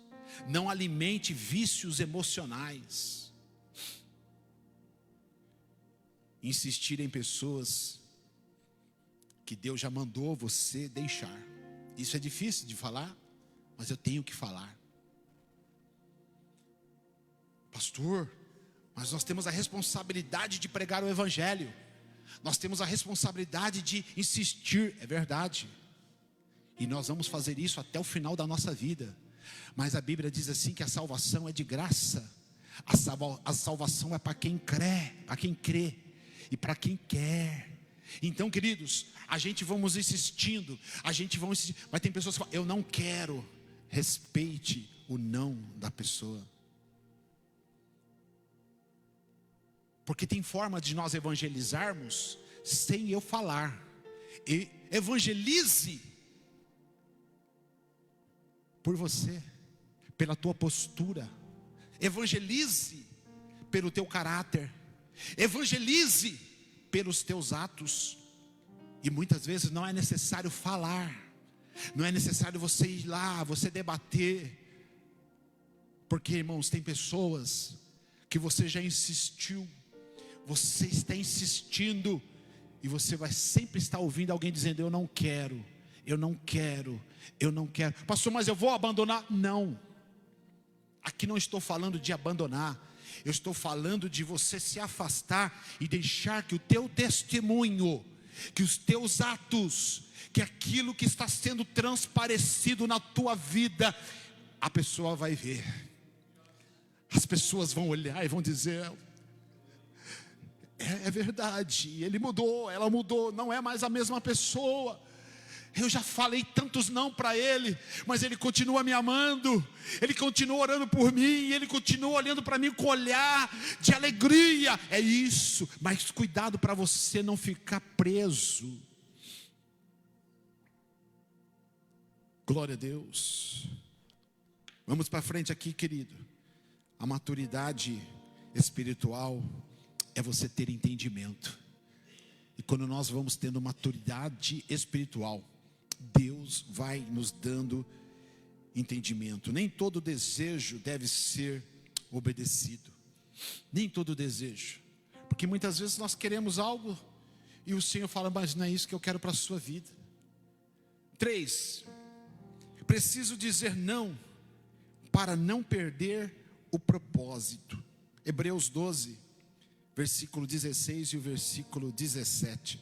Não alimente vícios emocionais. Insistir em pessoas que Deus já mandou você deixar. Isso é difícil de falar, mas eu tenho que falar. Pastor, mas nós temos a responsabilidade de pregar o Evangelho. Nós temos a responsabilidade de insistir, é verdade. E nós vamos fazer isso até o final da nossa vida. Mas a Bíblia diz assim que a salvação é de graça. A salvação é para quem crê e para quem quer. Então, queridos, a gente vamos insistindo, mas tem pessoas que falam: eu não quero. Respeite o não da pessoa. Porque tem forma de nós evangelizarmos sem eu falar. E evangelize por você, pela tua postura. Evangelize pelo teu caráter. Evangelize pelos teus atos. E muitas vezes não é necessário falar. Não é necessário você ir lá, você debater. Porque, irmãos, tem pessoas que você já insistiu. Você está insistindo e você vai sempre estar ouvindo alguém dizendo: eu não quero, eu não quero, eu não quero. Pastor, mas eu vou abandonar? Não. Aqui não estou falando de abandonar. Eu estou falando de você se afastar e deixar que o teu testemunho, que os teus atos, que aquilo que está sendo transparecido na tua vida, a pessoa vai ver. As pessoas vão olhar e vão dizer: é verdade, ele mudou, ela mudou, não é mais a mesma pessoa. Eu já falei tantos não para Ele, mas Ele continua me amando, Ele continua orando por mim, Ele continua olhando para mim com olhar de alegria. É isso, mas cuidado para você não ficar preso. Glória a Deus. Vamos para frente aqui, querido. A maturidade espiritual é você ter entendimento. E quando nós vamos tendo maturidade espiritual, Deus vai nos dando entendimento. Nem todo desejo deve ser obedecido. Nem todo desejo. Porque muitas vezes nós queremos algo e o Senhor fala, mas não é isso que eu quero para a sua vida. 3. Preciso dizer não para não perder o propósito. Hebreus 12, versículo 16 e o versículo 17.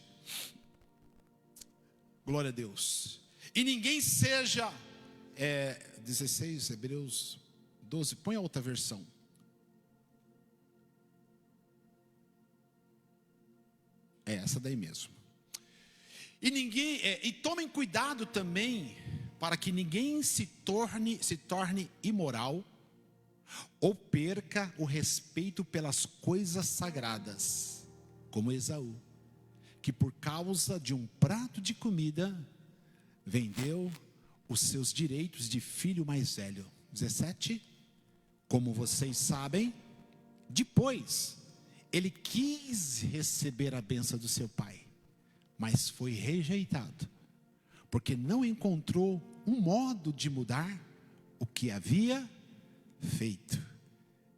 Glória a Deus. E ninguém seja 16, Hebreus 12, põe a outra versão. É essa daí mesmo. E tomem cuidado também para que ninguém se torne imoral ou perca o respeito pelas coisas sagradas, como Esaú, que por causa de um prato de comida vendeu os seus direitos de filho mais velho. 17. Como vocês sabem, depois ele quis receber a bênção do seu pai, mas foi rejeitado, porque não encontrou um modo de mudar o que havia feito,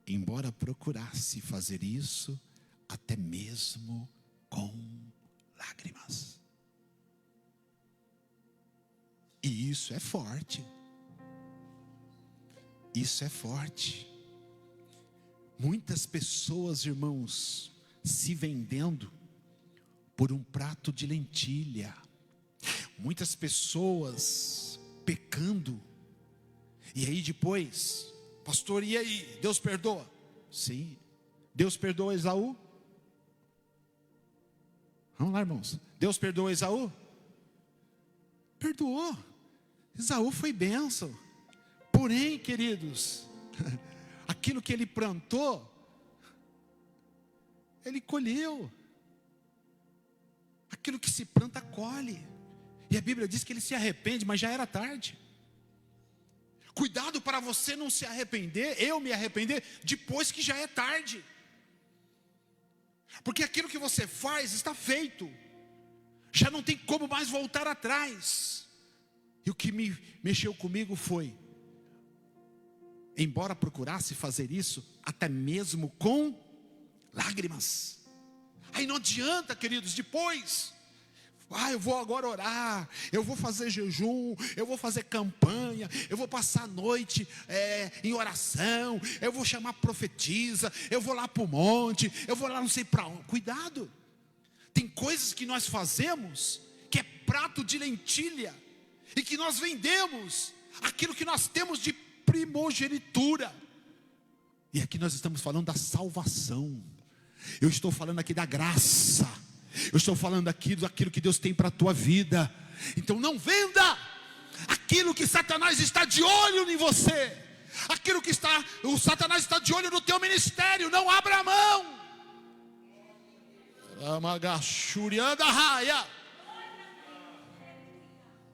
embora procurasse fazer isso até mesmo com lágrimas. E isso é forte. Isso é forte. Muitas pessoas, irmãos, se vendendo por um prato de lentilha. Muitas pessoas pecando. E aí depois, pastor, e aí? Deus perdoa? Sim. Deus perdoa Esaú? Vamos lá, irmãos. Deus perdoou Esaú? Perdoou. Esaú foi bênção. Porém, queridos, aquilo que ele plantou, ele colheu. Aquilo que se planta, colhe. E a Bíblia diz que ele se arrepende, mas já era tarde. Cuidado para você não se arrepender, eu me arrepender, depois que já é tarde. Porque aquilo que você faz está feito, já não tem como mais voltar atrás. E o que me mexeu comigo foi, embora procurasse fazer isso, até mesmo com lágrimas. Aí não adianta, queridos, depois, eu vou agora orar, eu vou fazer jejum, eu vou fazer campanha, eu vou passar a noite em oração, eu vou chamar profetisa, eu vou lá para o monte, eu vou lá não sei para onde. Cuidado, tem coisas que nós fazemos, que é prato de lentilha, e que nós vendemos, aquilo que nós temos de primogenitura. E aqui nós estamos falando da salvação. Eu estou falando aqui da graça. Eu estou falando aqui daquilo que Deus tem para a tua vida. Então não venda aquilo que Satanás está de olho em você. Aquilo que o Satanás está de olho no teu ministério. Não abra a mão.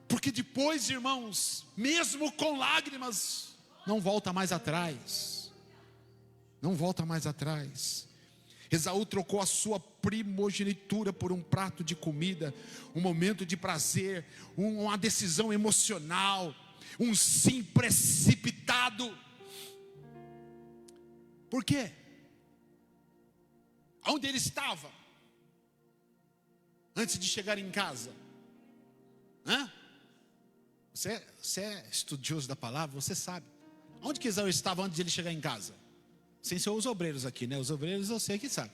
Porque depois, irmãos, mesmo com lágrimas, não volta mais atrás. Não volta mais atrás. Esaú trocou a sua primogenitura por um prato de comida, um momento de prazer, uma decisão emocional, um sim precipitado. Por quê? Onde ele estava antes de chegar em casa? Você é estudioso da palavra, você sabe. Onde que Esaú estava antes de ele chegar em casa? Sem ser os obreiros aqui, né? Os obreiros eu sei que sabem.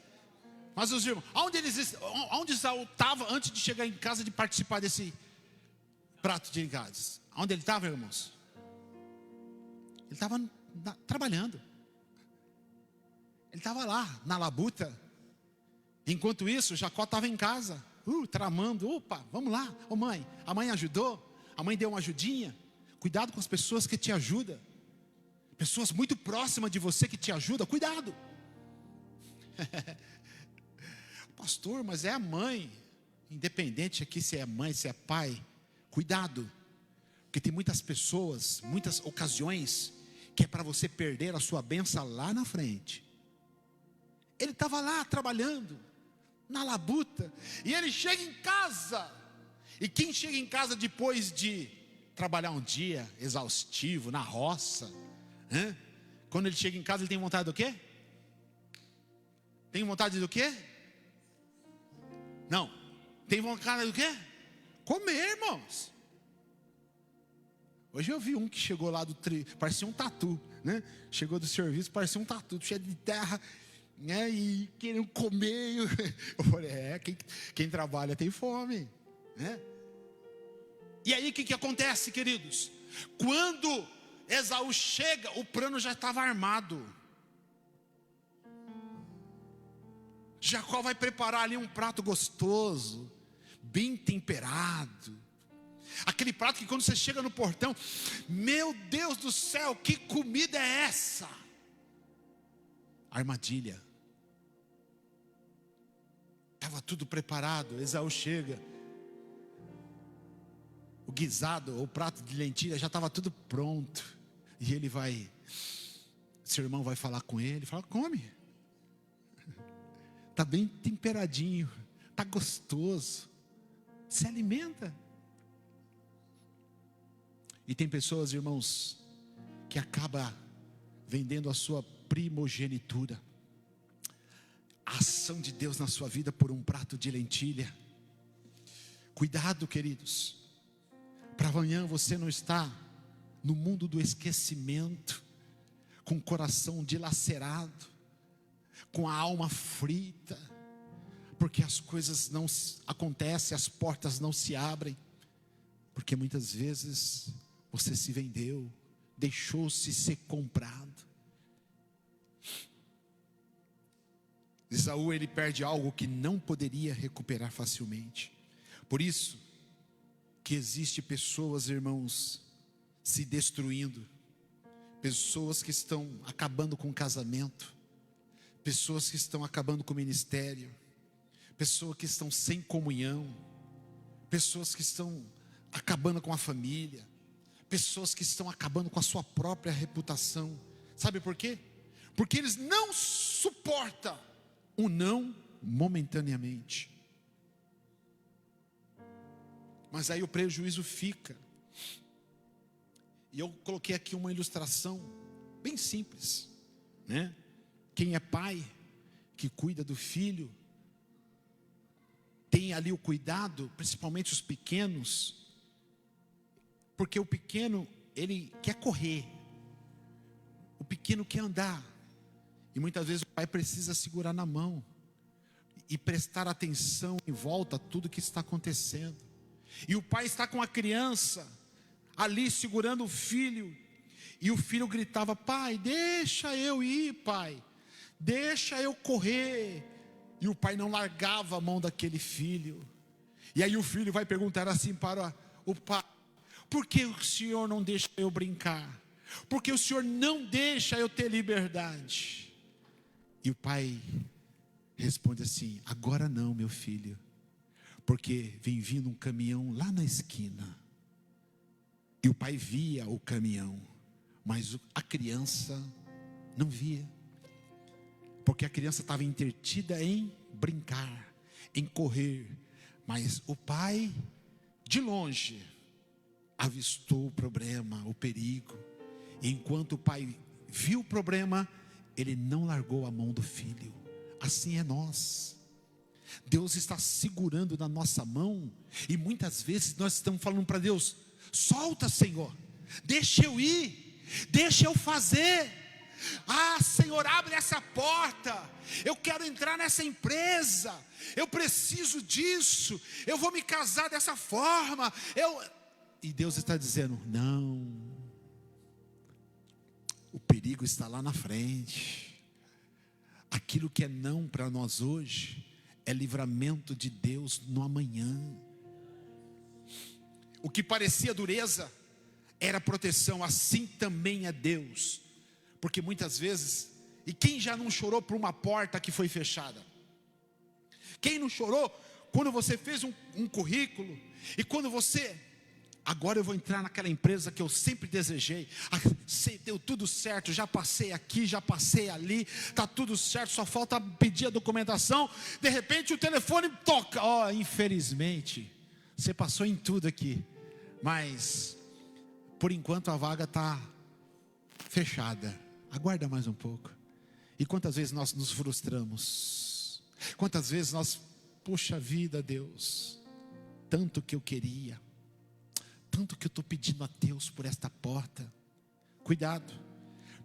Mas os irmãos, onde Esaú estava antes de chegar em casa, de participar desse prato de casa? Onde ele estava, irmãos? Ele estava trabalhando. Ele estava lá, na labuta. Enquanto isso, Jacó estava em casa, tramando. Opa, vamos lá. Ô mãe, a mãe ajudou, a mãe deu uma ajudinha. Cuidado com as pessoas que te ajudam. Pessoas muito próximas de você que te ajudam, cuidado. Pastor, mas é a mãe. Independente aqui se é mãe, se é pai, cuidado. Porque tem muitas pessoas, muitas ocasiões, que é para você perder a sua bênção lá na frente. Ele estava lá trabalhando, na labuta, e ele chega em casa. E quem chega em casa depois de trabalhar um dia exaustivo, na roça, quando ele chega em casa, ele tem vontade do quê? Tem vontade do quê? Não. Tem vontade do quê? Comer, irmãos. Hoje eu vi um que chegou lá parecia um tatu, né? Chegou do serviço, parecia um tatu, cheio de terra, né? E querendo comer. Eu falei, quem trabalha tem fome, né? E aí o que acontece, queridos? Quando Esaú chega, o plano já estava armado. Jacó vai preparar ali um prato gostoso, bem temperado. Aquele prato que quando você chega no portão, meu Deus do céu, que comida é essa? Armadilha. Estava tudo preparado. Esaú chega, o guisado, o prato de lentilha já estava tudo pronto. E ele vai, seu irmão vai falar com ele, fala, come. Está bem temperadinho, está gostoso, se alimenta. E tem pessoas, irmãos, que acaba vendendo a sua primogenitura, a ação de Deus na sua vida por um prato de lentilha. Cuidado, queridos, para amanhã você não estar no mundo do esquecimento, com o coração dilacerado, com a alma frita, porque as coisas não acontecem, as portas não se abrem, porque muitas vezes você se vendeu, deixou-se ser comprado. Esaú, ele perde algo que não poderia recuperar facilmente. Por isso que existe pessoas, irmãos, se destruindo, pessoas que estão acabando com o casamento, pessoas que estão acabando com o ministério, pessoas que estão sem comunhão, pessoas que estão acabando com a família, pessoas que estão acabando com a sua própria reputação. Sabe por quê? Porque eles não suportam o não momentaneamente. Mas aí o prejuízo fica. E eu coloquei aqui uma ilustração bem simples, né? Quem é pai, que cuida do filho, tem ali o cuidado, principalmente os pequenos, porque o pequeno, ele quer correr, o pequeno quer andar, e muitas vezes o pai precisa segurar na mão, e prestar atenção em volta a tudo que está acontecendo, e o pai está com a criança, ali segurando o filho, e o filho gritava, pai, deixa eu ir, pai, deixa eu correr, e o pai não largava a mão daquele filho, e aí o filho vai perguntar assim para o pai, por que o senhor não deixa eu brincar? Por que o senhor não deixa eu ter liberdade? E o pai responde assim, agora não, meu filho, porque vem vindo um caminhão lá na esquina, e o pai via o caminhão, mas a criança não via, porque a criança estava entretida em brincar, em correr, mas o pai, de longe, avistou o problema, o perigo, e enquanto o pai viu o problema, ele não largou a mão do filho. Assim é nós. Deus está segurando na nossa mão, e muitas vezes nós estamos falando para Deus, solta, Senhor, deixa eu ir, deixa eu fazer, ah, Senhor, abre essa porta, eu quero entrar nessa empresa, eu preciso disso, eu vou me casar dessa forma, e Deus está dizendo, não, o perigo está lá na frente. Aquilo que é não para nós hoje, é livramento de Deus no amanhã. O que parecia dureza era proteção, assim também é Deus. Porque muitas vezes, e quem já não chorou por uma porta que foi fechada? Quem não chorou quando você fez um currículo, e quando você, agora eu vou entrar naquela empresa que eu sempre desejei, deu tudo certo, já passei aqui, já passei ali, está tudo certo, só falta pedir a documentação, de repente o telefone toca, infelizmente, você passou em tudo aqui, mas por enquanto a vaga está fechada, aguarda mais um pouco. E quantas vezes nós nos frustramos, quantas vezes nós, puxa vida, Deus, tanto que eu queria, tanto que eu estou pedindo a Deus por esta porta. Cuidado,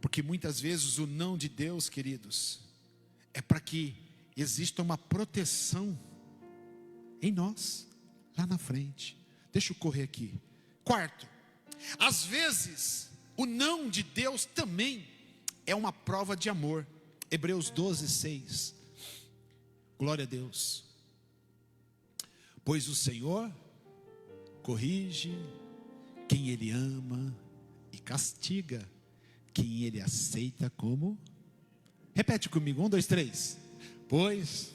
porque muitas vezes o não de Deus, queridos, é para que exista uma proteção em nós, lá na frente. Deixa eu correr aqui. Quarto, às vezes o não de Deus também é uma prova de amor. Hebreus 12, 6. Glória a Deus. Pois o Senhor corrige quem Ele ama e castiga quem Ele aceita como. Repete comigo, 1, 2, 3. Pois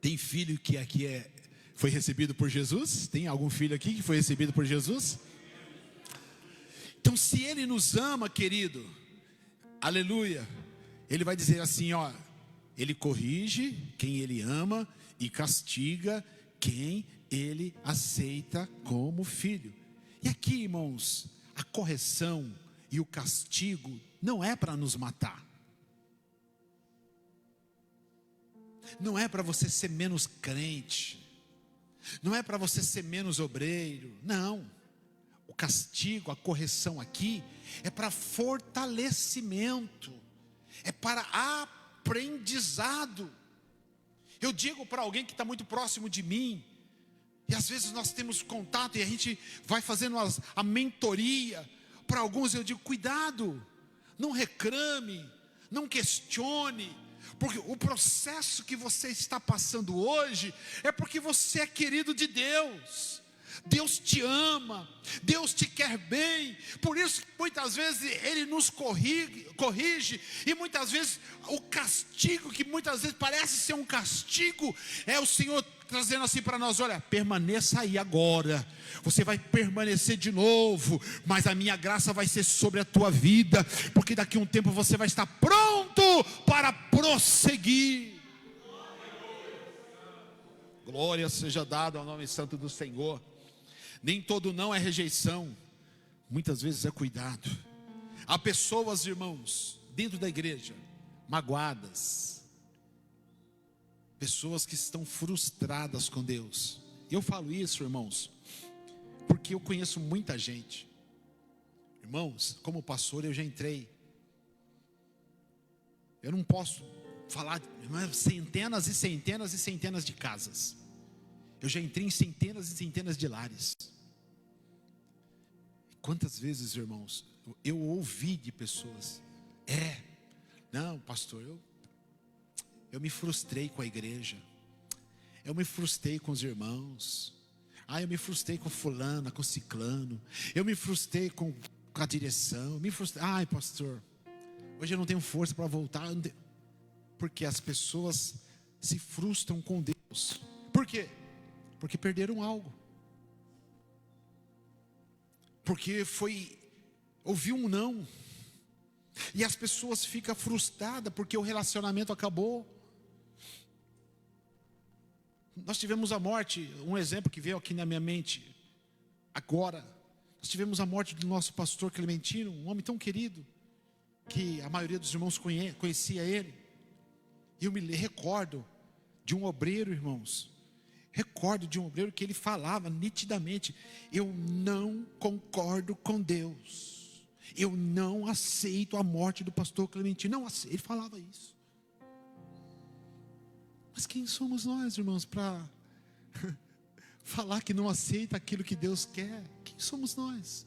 tem filho que aqui foi recebido por Jesus? Tem algum filho aqui que foi recebido por Jesus? Então, se Ele nos ama, querido, aleluia, Ele vai dizer assim, Ele corrige quem Ele ama e castiga quem Ele aceita como filho. E aqui, irmãos, a correção e o castigo não é para nos matar. Não é para você ser menos crente. Não é para você ser menos obreiro. Não. O castigo, a correção aqui é para fortalecimento. É para aprendizado. Eu digo para alguém que está muito próximo de mim, e às vezes nós temos contato e a gente vai fazendo a mentoria. Para alguns eu digo, cuidado, não reclame, não questione, porque o processo que você está passando hoje é porque você é querido de Deus. Deus te ama, Deus te quer bem. Por isso que muitas vezes Ele nos corrige, e muitas vezes o castigo, que muitas vezes parece ser um castigo, é o Senhor trazendo assim para nós: olha, permaneça aí agora, você vai permanecer de novo, mas a minha graça vai ser sobre a tua vida, porque daqui a um tempo você vai estar pronto para prosseguir. Glória seja dada ao nome santo do Senhor. Nem todo não é rejeição, muitas vezes é cuidado. Há pessoas, irmãos, dentro da igreja, magoadas, pessoas que estão frustradas com Deus. Eu falo isso, irmãos, porque eu conheço muita gente. Irmãos, como pastor eu já entrei, eu não posso falar centenas e centenas e centenas de casas. Eu já entrei em centenas e centenas de lares. Quantas vezes, irmãos, eu ouvi de pessoas: não, pastor, eu me frustrei com a igreja, eu me frustrei com os irmãos, eu me frustrei com fulana, com ciclano, eu me frustrei com a direção, pastor, hoje eu não tenho força para voltar. Porque as pessoas se frustram com Deus. Por quê? Porque perderam algo. Porque ouviu um não. E as pessoas ficam frustradas porque o relacionamento acabou. Nós tivemos a morte, um exemplo que veio aqui na minha mente agora. Nós tivemos a morte do nosso pastor Clementino, um homem tão querido, que a maioria dos irmãos conhecia ele. E eu me recordo de um obreiro, irmãos. Recordo de um obreiro que ele falava nitidamente: eu não concordo com Deus, eu não aceito a morte do pastor Clementino. Não aceito. Ele falava isso. Mas quem somos nós, irmãos, para falar que não aceita aquilo que Deus quer? Quem somos nós?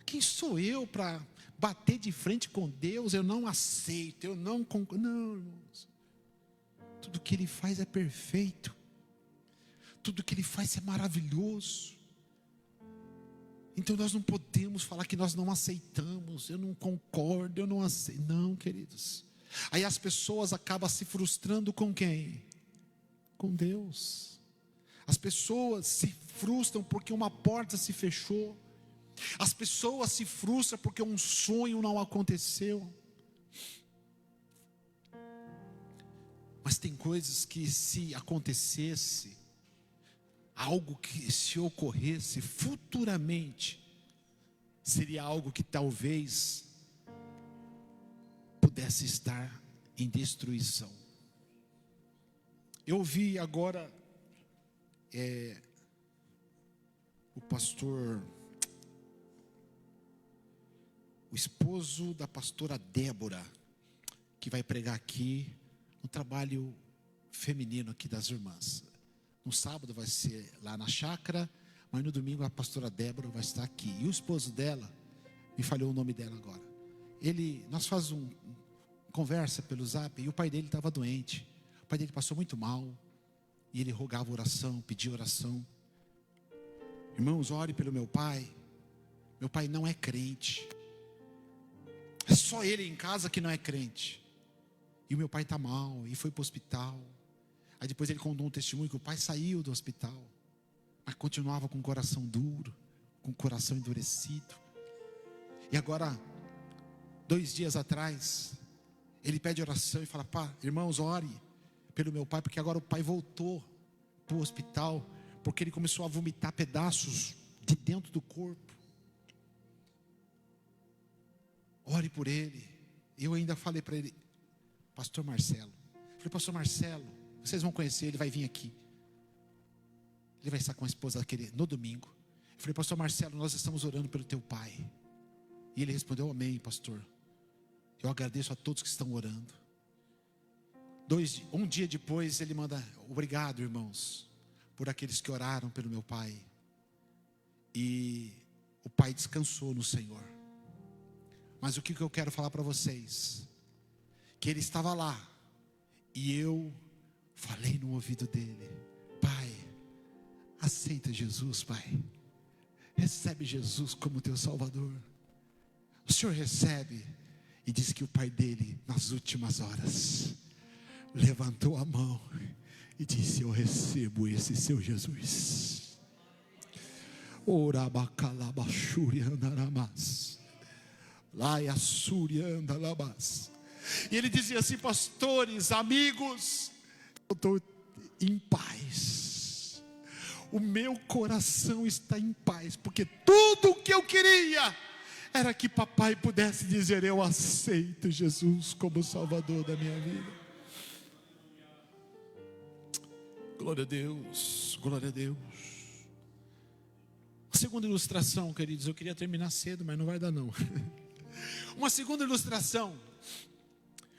Quem sou eu para bater de frente com Deus? Eu não aceito, eu não concordo. Não, irmãos. Tudo que Ele faz é perfeito. Tudo que Ele faz é maravilhoso. Então nós não podemos falar que nós não aceitamos, eu não concordo, eu não aceito. Não, queridos. Aí as pessoas acabam se frustrando com quem? Com Deus. As pessoas se frustram porque uma porta se fechou. As pessoas se frustram porque um sonho não aconteceu. Mas tem coisas que, se acontecesse, algo que, se ocorresse futuramente, seria algo que talvez pudesse estar em destruição. Eu ouvi agora o pastor, o esposo da pastora Débora, que vai pregar aqui no trabalho feminino aqui das irmãs. No sábado vai ser lá na chácara, mas no domingo a pastora Débora vai estar aqui. E o esposo dela, me falhou o nome dela agora. Nós fazemos conversa pelo zap, e o pai dele estava doente. O pai dele passou muito mal, e ele rogava oração, pedia oração. Irmãos, ore pelo meu pai. Meu pai não é crente. É só ele em casa que não é crente. E o meu pai está mal, e foi para o hospital. Aí depois ele contou um testemunho que o pai saiu do hospital, mas continuava com o coração duro, com o coração endurecido. E agora, 2 dias atrás, ele pede oração e fala: pá, irmãos, ore pelo meu pai, porque agora o pai voltou para o hospital, porque ele começou a vomitar pedaços de dentro do corpo. Ore por ele. Eu ainda falei para ele: pastor Marcelo, falei: pastor Marcelo, vocês vão conhecer, ele vai vir aqui. Ele vai estar com a esposa daquele no domingo. Eu falei: pastor Marcelo, nós estamos orando pelo teu pai. E ele respondeu: amém, pastor. Eu agradeço a todos que estão orando. Um dia depois ele manda: obrigado, irmãos, por aqueles que oraram pelo meu pai. E o pai descansou no Senhor. Mas o que eu quero falar para vocês? Que ele estava lá, e eu falei no ouvido dele: pai, aceita Jesus, pai. Recebe Jesus como teu Salvador. O Senhor recebe. E diz que o pai dele, nas últimas horas, levantou a mão e disse: eu recebo esse seu Jesus. Orabacalabachuri andaramas. Laiassuri andalabas. E ele dizia assim: pastores, amigos, eu estou em paz. O meu coração está em paz, porque tudo o que eu queria era que papai pudesse dizer: eu aceito Jesus como Salvador da minha vida. Glória a Deus, glória a Deus. A segunda ilustração, queridos, eu queria terminar cedo, mas não vai dar não. Uma segunda ilustração: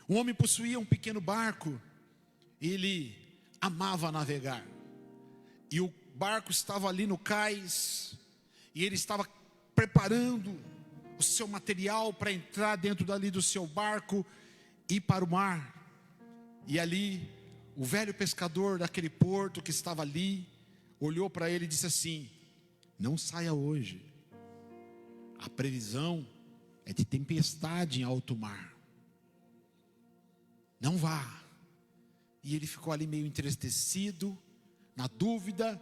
um homem possuía um pequeno barco, ele amava navegar, e o barco estava ali no cais, e ele estava preparando o seu material para entrar dentro dali do seu barco e ir para o mar. E ali, o velho pescador daquele porto que estava ali, olhou para ele e disse assim: não saia hoje, a previsão é de tempestade em alto mar, não vá. E ele ficou ali meio entristecido, na dúvida: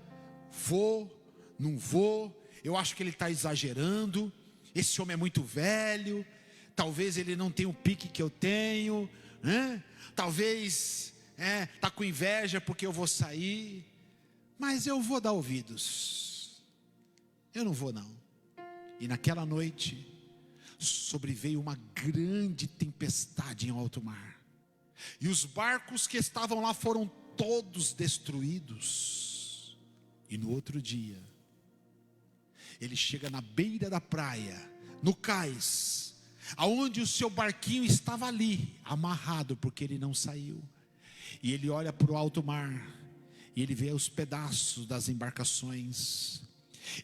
vou, não vou, eu acho que ele está exagerando, esse homem é muito velho, talvez ele não tenha o pique que eu tenho, né? Talvez está com inveja porque eu vou sair, mas eu vou dar ouvidos, eu não vou não. E naquela noite sobreveio uma grande tempestade em alto mar, e os barcos que estavam lá foram todos destruídos. E no outro dia, ele chega na beira da praia, no cais, aonde o seu barquinho estava ali, amarrado, porque ele não saiu. E ele olha para o alto mar, e ele vê os pedaços das embarcações,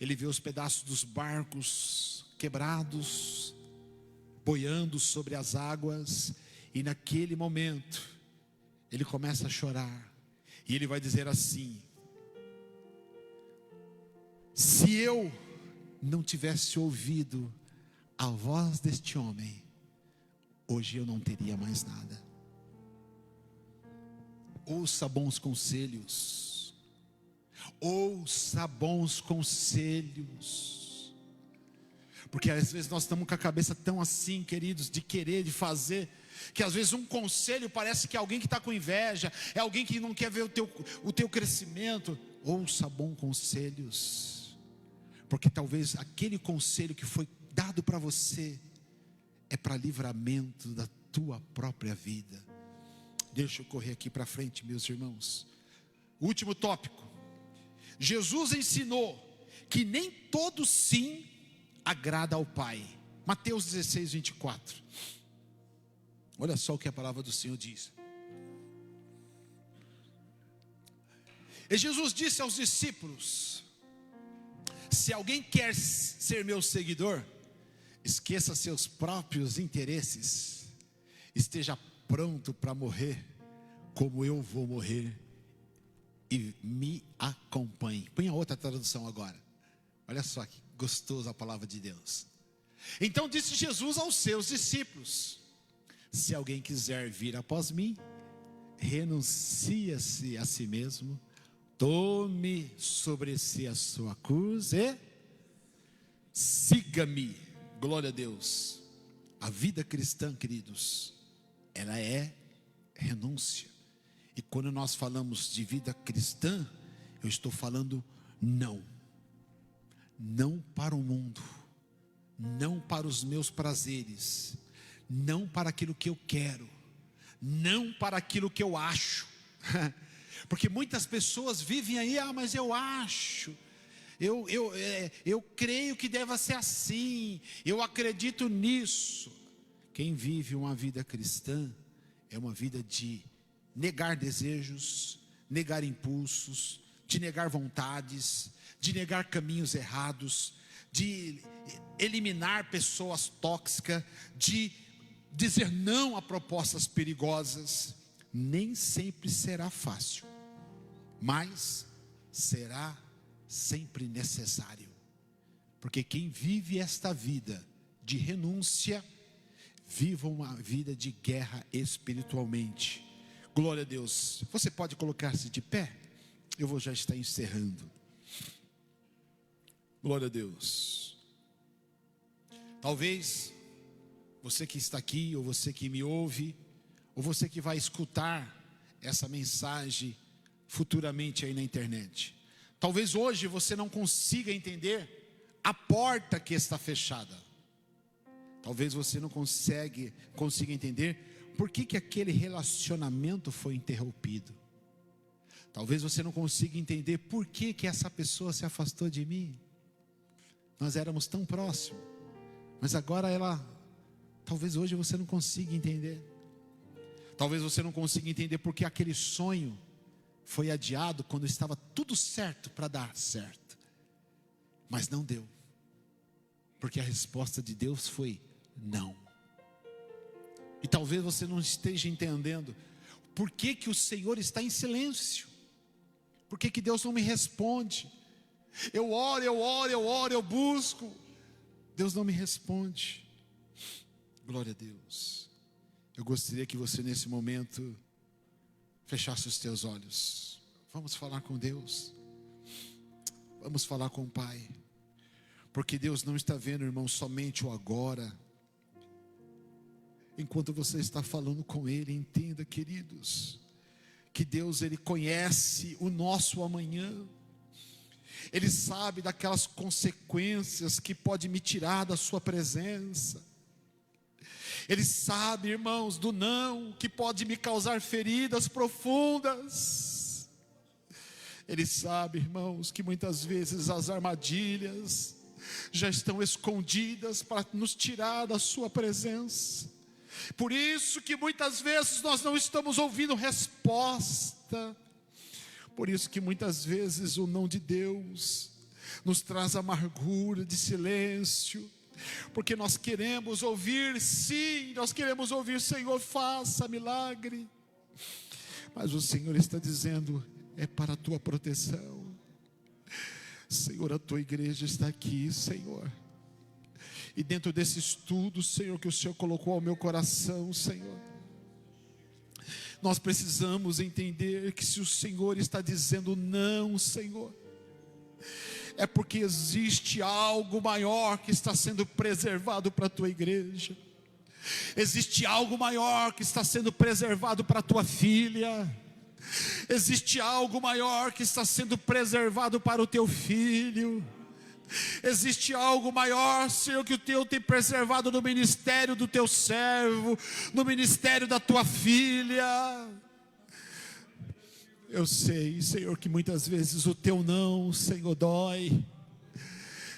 ele vê os pedaços dos barcos quebrados, boiando sobre as águas, e naquele momento, ele começa a chorar, e ele vai dizer assim: se eu não tivesse ouvido a voz deste homem, hoje eu não teria mais nada. Ouça bons conselhos, ouça bons conselhos, porque às vezes nós estamos com a cabeça tão assim, queridos, de querer, de fazer, que às vezes um conselho parece que é alguém que está com inveja, é alguém que não quer ver o teu crescimento. Ouça bons conselhos, porque talvez aquele conselho que foi dado para você é para livramento da tua própria vida. Deixa eu correr aqui para frente, meus irmãos. Último tópico. Jesus ensinou que nem todo sim agrada ao Pai. Mateus 16, 24. Olha só o que a palavra do Senhor diz. E Jesus disse aos discípulos: se alguém quer ser meu seguidor, esqueça seus próprios interesses, esteja pronto para morrer, como eu vou morrer, e me acompanhe. Põe a outra tradução agora. Olha só que gostoso a palavra de Deus. Então disse Jesus aos seus discípulos: se alguém quiser vir após mim, renuncia-se a si mesmo, tome sobre si a sua cruz e siga-me. Glória a Deus. A vida cristã, queridos, ela é renúncia. E quando nós falamos de vida cristã, eu estou falando não para o mundo, não para os meus prazeres, não para aquilo que eu quero, não para aquilo que eu acho. Porque muitas pessoas vivem aí: mas eu acho, eu creio que deva ser assim, eu acredito nisso. Quem vive uma vida cristã é uma vida de negar desejos, negar impulsos, de negar vontades, de negar caminhos errados, de eliminar pessoas tóxicas, de dizer não a propostas perigosas. Nem sempre será fácil, mas será sempre necessário, porque quem vive esta vida de renúncia, viva uma vida de guerra espiritualmente. Glória a Deus. Você pode colocar-se de pé? Eu vou já estar encerrando. Glória a Deus. Talvez você que está aqui, ou você que me ouve, ou você que vai escutar essa mensagem futuramente aí na internet, talvez hoje você não consiga entender a porta que está fechada. Talvez você não consiga entender por que aquele relacionamento foi interrompido. Talvez você não consiga entender por que essa pessoa se afastou de mim. Nós éramos tão próximos, mas agora talvez hoje você não consiga entender. Talvez você não consiga entender porque aquele sonho foi adiado quando estava tudo certo para dar certo, mas não deu, porque a resposta de Deus foi não. E talvez você não esteja entendendo por que o Senhor está em silêncio, por que Deus não me responde. Eu oro, eu busco, Deus não me responde. Glória a Deus. Eu gostaria que você nesse momento fechasse os teus olhos. Vamos falar com Deus, vamos falar com o Pai, porque Deus não está vendo, irmão, somente o agora. Enquanto você está falando com Ele, entenda, queridos, que Deus, Ele conhece o nosso amanhã. Ele sabe daquelas consequências que pode me tirar da sua presença. Ele sabe, irmãos, do não que pode me causar feridas profundas. Ele sabe, irmãos, que muitas vezes as armadilhas já estão escondidas para nos tirar da sua presença. Por isso que muitas vezes nós não estamos ouvindo resposta. Por isso que muitas vezes o não de Deus nos traz amargura de silêncio, Porque nós queremos ouvir, sim, nós queremos ouvir, Senhor, faça milagre. Mas o Senhor está dizendo, é para a tua proteção. Senhor, a tua igreja está aqui, Senhor. E dentro desse estudo, Senhor, que o Senhor colocou ao meu coração, Senhor, nós precisamos entender que se o Senhor está dizendo não, Senhor, é porque existe algo maior que está sendo preservado para a tua igreja. Existe algo maior que está sendo preservado para a tua filha. Existe algo maior que está sendo preservado para o teu filho. Existe algo maior, Senhor, que o teu tem preservado no ministério do teu servo, no ministério da tua filha. Eu sei, Senhor, que muitas vezes o teu não, Senhor, dói.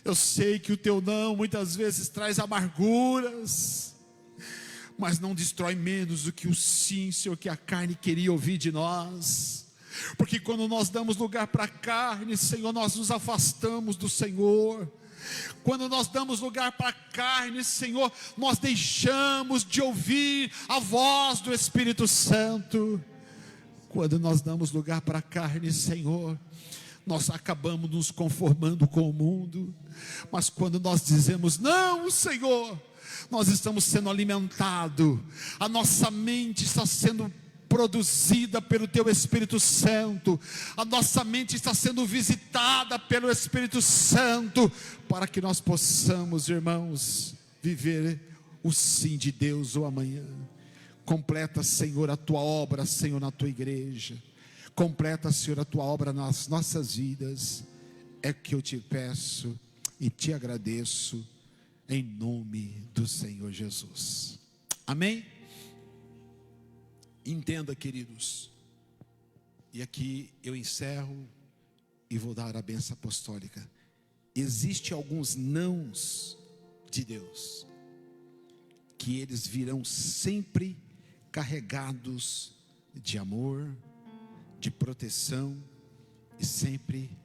Eu sei que o teu não muitas vezes traz amarguras, mas não destrói menos do que o sim, Senhor, que a carne queria ouvir de nós. Porque quando nós damos lugar para a carne, Senhor, nós nos afastamos do Senhor. Quando nós damos lugar para a carne, Senhor, nós deixamos de ouvir a voz do Espírito Santo. Quando nós damos lugar para a carne, Senhor, nós acabamos nos conformando com o mundo. Mas quando nós dizemos não, Senhor, nós estamos sendo alimentados, a nossa mente está sendo produzida pelo teu Espírito Santo, a nossa mente está sendo visitada pelo Espírito Santo, para que nós possamos, irmãos, viver o sim de Deus o amanhã. Completa, Senhor, a tua obra, Senhor, na tua igreja. Completa, Senhor, a tua obra nas nossas vidas. É que eu te peço e te agradeço, em nome do Senhor Jesus. Amém? Entenda, queridos, e aqui eu encerro e vou dar a bênção apostólica. Existem alguns nãos de Deus, que eles virão sempre carregados de amor, de proteção e sempre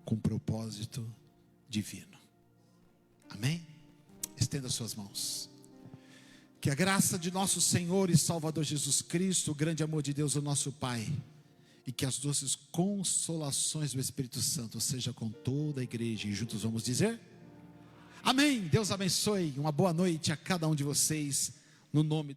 com propósito divino. Amém? Estenda suas mãos. Que a graça de nosso Senhor e Salvador Jesus Cristo, o grande amor de Deus, o nosso Pai, e que as doces consolações do Espírito Santo seja com toda a igreja, e juntos vamos dizer amém. Deus abençoe, uma boa noite a cada um de vocês, no nome